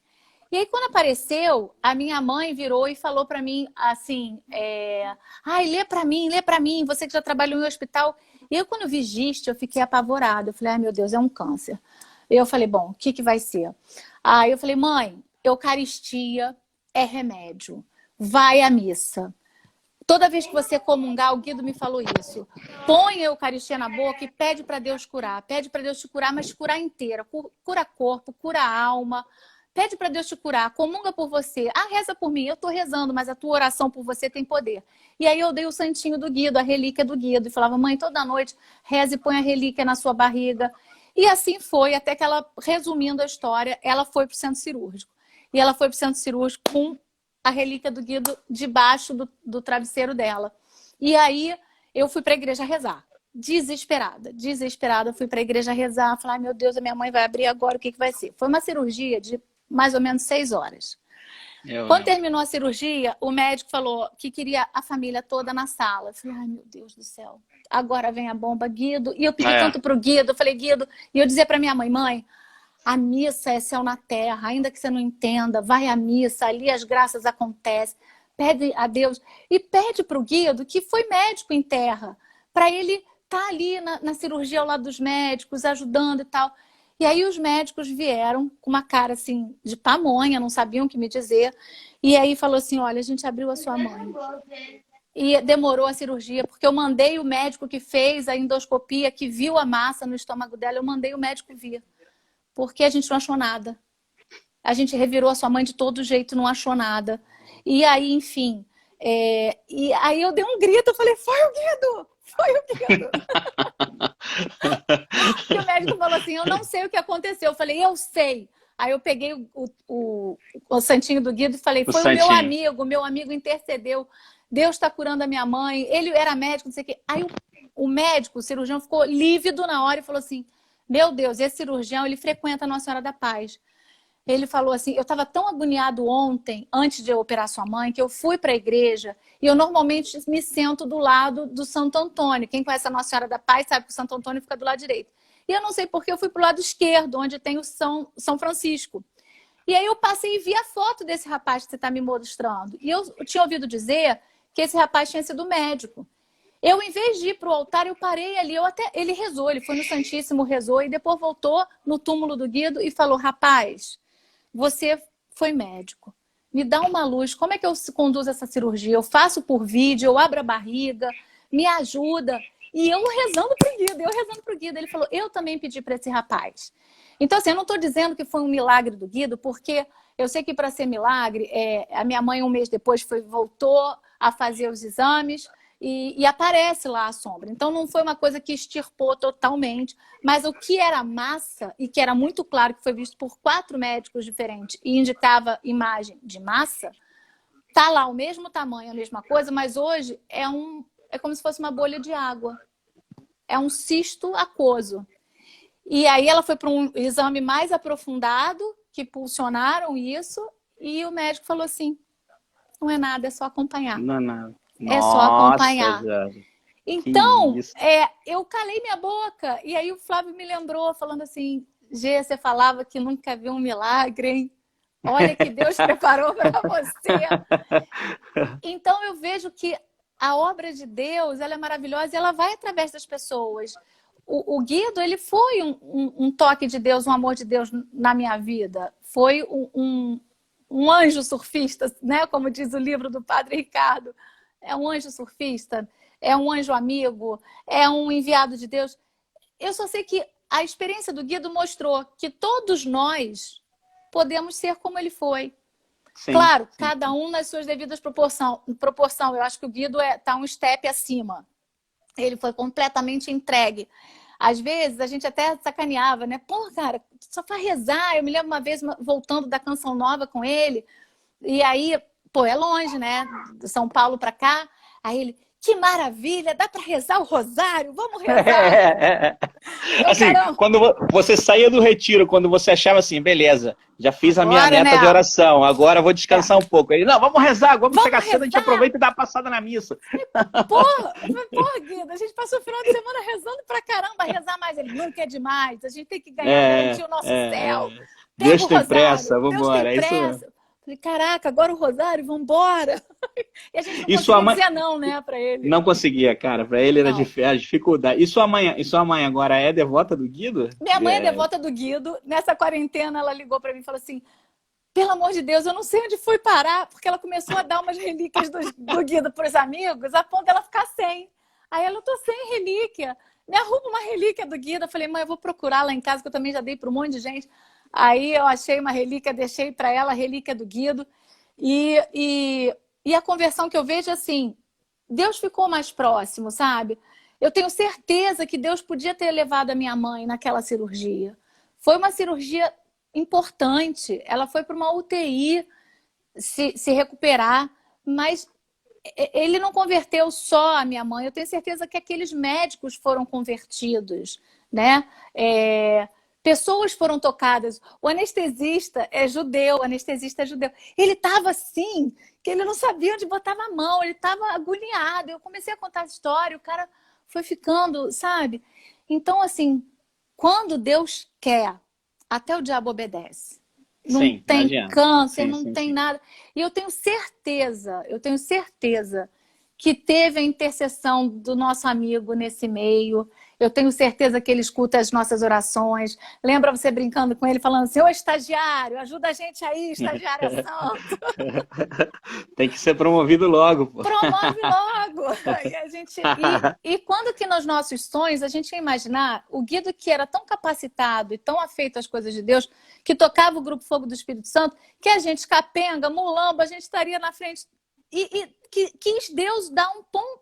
E aí, quando apareceu, a minha mãe virou e falou para mim assim, ai, lê para mim, você que já trabalhou em hospital. E eu, quando vi giste, eu fiquei apavorada. Eu falei, ai, meu Deus, é um câncer. E eu falei, bom, o que vai ser? Aí eu falei, mãe, Eucaristia é remédio. Vai à missa. Toda vez que você comungar, o Guido me falou isso. Põe a Eucaristia na boca e pede para Deus curar. Pede para Deus te curar, mas curar inteira. Cura corpo, cura alma. Pede para Deus te curar, comunga por você. Ah, reza por mim, eu estou rezando, mas a tua oração por você tem poder. E aí eu dei o santinho do Guido, a relíquia do Guido, e falava, mãe, toda noite reze e põe a relíquia na sua barriga. E assim foi, até que ela, resumindo a história, ela foi para o centro cirúrgico. E ela foi para o centro cirúrgico com a relíquia do Guido debaixo do travesseiro dela. E aí eu fui para a igreja rezar. Desesperada, fui para a igreja rezar, falar, ai meu Deus, a minha mãe vai abrir agora, o que vai ser? Foi uma cirurgia de mais ou menos 6 horas. Quando terminou a cirurgia, o médico falou que queria a família toda na sala. Eu falei, ai meu Deus do céu, agora vem a bomba, Guido. E eu pedi tanto pro Guido, eu falei, Guido, e eu dizia pra minha mãe, mãe, a missa é céu na terra, ainda que você não entenda, vai à missa, ali as graças acontecem. Pede a Deus e pede pro Guido, que foi médico em terra, para ele estar ali na cirurgia ao lado dos médicos, ajudando e tal. E aí os médicos vieram com uma cara assim de pamonha, não sabiam o que me dizer. E aí falou assim, olha, a gente abriu a sua mãe. E demorou a cirurgia, porque eu mandei o médico que fez a endoscopia, que viu a massa no estômago dela, eu mandei o médico vir. Porque a gente não achou nada. A gente revirou a sua mãe de todo jeito, não achou nada. E aí, enfim... E aí eu dei um grito, eu falei, foi o Guido! Foi o Guido! E o médico falou assim, eu não sei o que aconteceu. Eu falei, eu sei. Aí eu peguei o santinho do Guido e falei, foi o meu amigo intercedeu. Deus está curando a minha mãe. Ele era médico, não sei o quê. Aí o médico, o cirurgião, ficou lívido na hora e falou assim, meu Deus, esse cirurgião, ele frequenta a Nossa Senhora da Paz. Ele falou assim, eu estava tão agoniado ontem, antes de eu operar sua mãe, que eu fui para a igreja e eu normalmente me sento do lado do Santo Antônio. Quem conhece a Nossa Senhora da Paz sabe que o Santo Antônio fica do lado direito. E eu não sei porque eu fui para o lado esquerdo, onde tem o São Francisco. E aí eu passei e vi a foto desse rapaz que você está me mostrando. E eu tinha ouvido dizer que esse rapaz tinha sido médico. Eu, em vez de ir para o altar, eu parei ali. Ele rezou, ele foi no Santíssimo, rezou e depois voltou no túmulo do Guido e falou, rapaz... Você foi médico. me dá uma luz, como é que eu conduzo essa cirurgia? Eu faço por vídeo, eu abro a barriga, me ajuda. E eu rezando pro Guido. Ele falou, eu também pedi para esse rapaz. Então, assim, eu não estou dizendo que foi um milagre do Guido, porque eu sei que para ser milagre, a minha mãe, um mês depois, voltou a fazer os exames e aparece lá a sombra. Então, não foi uma coisa que extirpou totalmente, mas o que era massa, e que era muito claro que foi visto por 4 médicos diferentes e indicava imagem de massa, tá lá o mesmo tamanho, a mesma coisa, mas hoje é como se fosse uma bolha de água. É um cisto aquoso. E aí ela foi para um exame mais aprofundado, que pulsionaram isso, e o médico falou assim, não é nada, é só acompanhar. Não, não. É só Nossa, acompanhar. Jorge. Então, Que isso. eu calei minha boca. E aí o Flávio me lembrou, falando assim, Gê, você falava que nunca viu um milagre, hein? Olha que Deus preparou para você. Então eu vejo que a obra de Deus, ela é maravilhosa e ela vai através das pessoas. O Guido, ele foi um toque de Deus, um amor de Deus na minha vida. Foi um anjo surfista, né? Como diz o livro do Padre Ricardo. É um anjo surfista, é um anjo amigo, é um enviado de Deus. Eu só sei que a experiência do Guido mostrou que todos nós podemos ser como ele foi. Sim, claro, sim. cada um nas suas devidas proporção. Eu acho que o Guido está um step acima. Ele foi completamente entregue. Às vezes, a gente até sacaneava, né? Pô, cara, só para rezar. Eu me lembro uma vez voltando da Canção Nova com ele. E aí, pô, é longe, né? De São Paulo para cá. Aí ele, que maravilha, dá para rezar o rosário? Vamos rezar. Assim, caramba. quando você saía do retiro, quando você achava assim, beleza, já fiz a minha Agora, meta né? de oração, agora vou descansar um pouco. Ele, não, vamos rezar, vamos chegar cedo, a gente rezar. aproveita e dá uma passada na missa. Porra, Guido, a gente passou o final de semana rezando pra caramba, rezar mais. Ele nunca é demais, a gente tem que ganhar, garantir o nosso céu. Pega Deus o tem rosário, pressa, vamos Deus embora. tem É isso pressa. mesmo. Falei, caraca, agora o rosário, vambora. E a gente não E conseguia sua mãe... dizer não, né, pra ele. Não conseguia, cara. Pra ele era Não. a dificuldade. E sua mãe agora é devota do Guido? Minha mãe é devota do Guido. Nessa quarentena, ela ligou pra mim e falou assim, pelo amor de Deus, eu não sei onde foi parar, porque ela começou a dar umas relíquias do Guido pros amigos, a ponto dela ficar sem. Aí ela, eu tô sem relíquia. Me arruma uma relíquia do Guido. Eu falei, mãe, eu vou procurar lá em casa, que eu também já dei para um monte de gente. Aí eu achei uma relíquia, deixei para ela a relíquia do Guido. E a conversão que eu vejo, assim, Deus ficou mais próximo, sabe? Eu tenho certeza que Deus podia ter levado a minha mãe naquela cirurgia. Foi uma cirurgia importante. Ela foi para uma UTI se recuperar, mas ele não converteu só a minha mãe. Eu tenho certeza que aqueles médicos foram convertidos, né? Pessoas foram tocadas. O anestesista é judeu, Ele estava assim, que ele não sabia onde botava a mão, ele estava agoniado. Eu comecei a contar a história, o cara foi ficando, sabe? Então, assim, quando Deus quer, até o diabo obedece. Não Sim, tem não câncer, sim, não sim, tem sim. nada. E eu tenho certeza que teve a intercessão do nosso amigo nesse meio. Eu tenho certeza que ele escuta as nossas orações. Lembra você brincando com ele, falando assim, ô estagiário, ajuda a gente aí, estagiário santo. Tem que ser promovido logo, pô. Promove logo. E quando que nos nossos sonhos a gente ia imaginar o Guido, que era tão capacitado e tão afeito às coisas de Deus, que tocava o Grupo Fogo do Espírito Santo, que a gente, capenga, mulambo, a gente estaria na frente. E quis Deus dar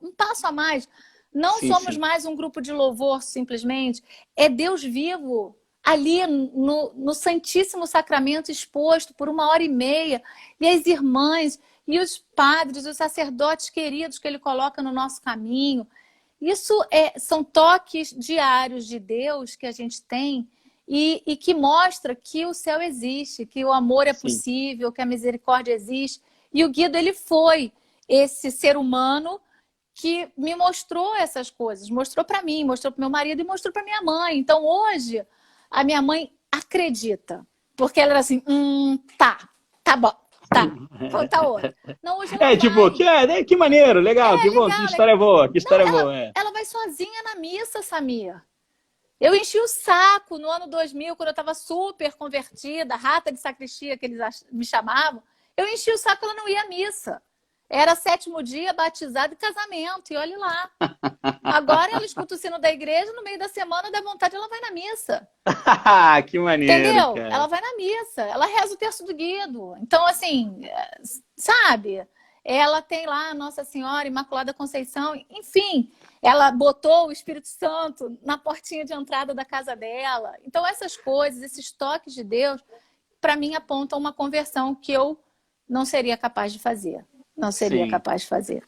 um passo a mais. Não somos mais um grupo de louvor, simplesmente. É Deus vivo, ali no Santíssimo Sacramento, exposto por 1h30. E as irmãs, e os padres, os sacerdotes queridos que ele coloca no nosso caminho. Isso são toques diários de Deus que a gente tem e que mostra que o céu existe, que o amor é possível, que a misericórdia existe. E o Guido, ele foi esse ser humano que me mostrou essas coisas, mostrou para mim, mostrou para meu marido e mostrou para minha mãe. Então hoje a minha mãe acredita, porque ela era assim, tá bom, falta outra. Não, hoje ela vai. Que maneiro, legal, que bom, que história boa, que história boa. Ela vai sozinha na missa, Samir. Eu enchi o saco no ano 2000, quando eu estava super convertida, rata de sacristia, que eles me chamavam. Eu enchi o saco, ela não ia à missa. Era 7º dia, batizado e casamento, e olhe lá. Agora ela escuta o sino da igreja, no meio da semana, dá vontade, ela vai na missa. Que maneiro, Entendeu? cara. Ela vai na missa, ela reza o terço do Guido. Então, assim, sabe? Ela tem lá a Nossa Senhora, Imaculada Conceição, enfim, ela botou o Espírito Santo na portinha de entrada da casa dela. Então, essas coisas, esses toques de Deus, para mim, apontam uma conversão que eu não seria capaz de fazer. Não seria Sim. capaz de fazer.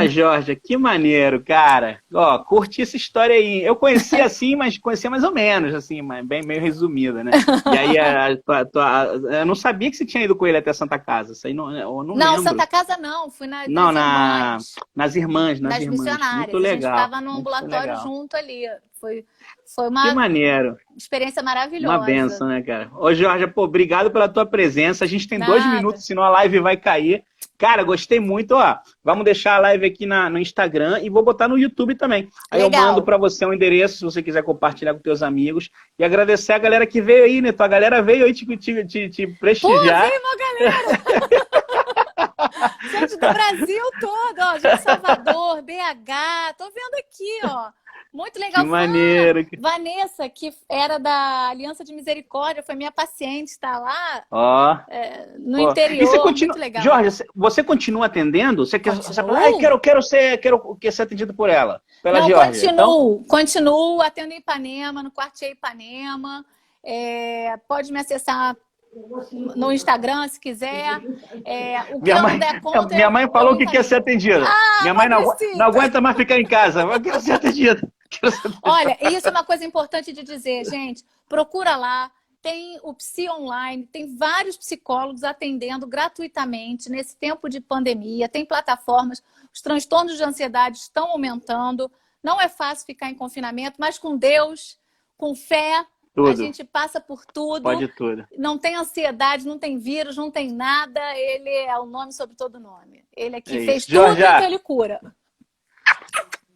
Jorge, que maneiro, cara. Ó, curti essa história aí. Eu conhecia assim, mas conhecia mais ou menos, assim, bem meio resumida, né? E aí, eu não sabia que você tinha ido com ele até a Santa Casa. Isso aí eu não lembro. Santa Casa não. Fui nas Irmãs. Nas irmãs. Missionárias. Muito legal. A gente estava no ambulatório junto ali. Foi uma que maneiro. Experiência maravilhosa. Uma benção, né, cara? Ô, Jorge, pô, obrigado pela tua presença. A gente tem 2 Nada. minutos, senão a live vai cair. Cara, gostei muito, ó. Vamos deixar a live aqui no Instagram e vou botar no YouTube também. Aí Legal. eu mando pra você um endereço, se você quiser compartilhar com teus amigos. E agradecer a galera que veio aí, né? Tua galera veio aí te prestigiar. Pô, veio uma galera! Gente do Brasil todo, ó. Gente de Salvador, BH. Tô vendo aqui, ó. Muito legal. Que maneiro. Vanessa, que era da Aliança de Misericórdia, foi minha paciente, tá lá no interior. Muito legal. Jorge, você continua atendendo? Você fala, quero ser atendido por ela, pela Não, Georgia. continuo, atendo em Ipanema, no Quartier Ipanema. Pode me acessar no Instagram, se quiser. Minha mãe falou que quer ser atendida. Minha mãe não aguenta mais ficar em casa. Eu quero ser atendida. Olha, isso é uma coisa importante de dizer, gente. Procura lá. Tem o Psi Online, tem vários psicólogos atendendo gratuitamente nesse tempo de pandemia. Tem plataformas. Os transtornos de ansiedade estão aumentando. Não é fácil ficar em confinamento, mas com Deus, com fé, a gente passa por tudo. Pode tudo. Não tem ansiedade, não tem vírus, não tem nada. Ele é o nome sobre todo nome. Ele aqui fez tudo, então ele cura.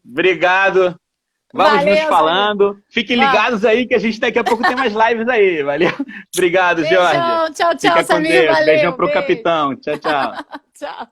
Obrigado. Vamos nos falando. Fiquem ligados aí que a gente daqui a pouco tem mais lives aí. Valeu? Obrigado, Beijão, Jorge. tchau, Fica com Samir. Deus. Valeu, Beijão pro capitão. Tchau, tchau. Tchau.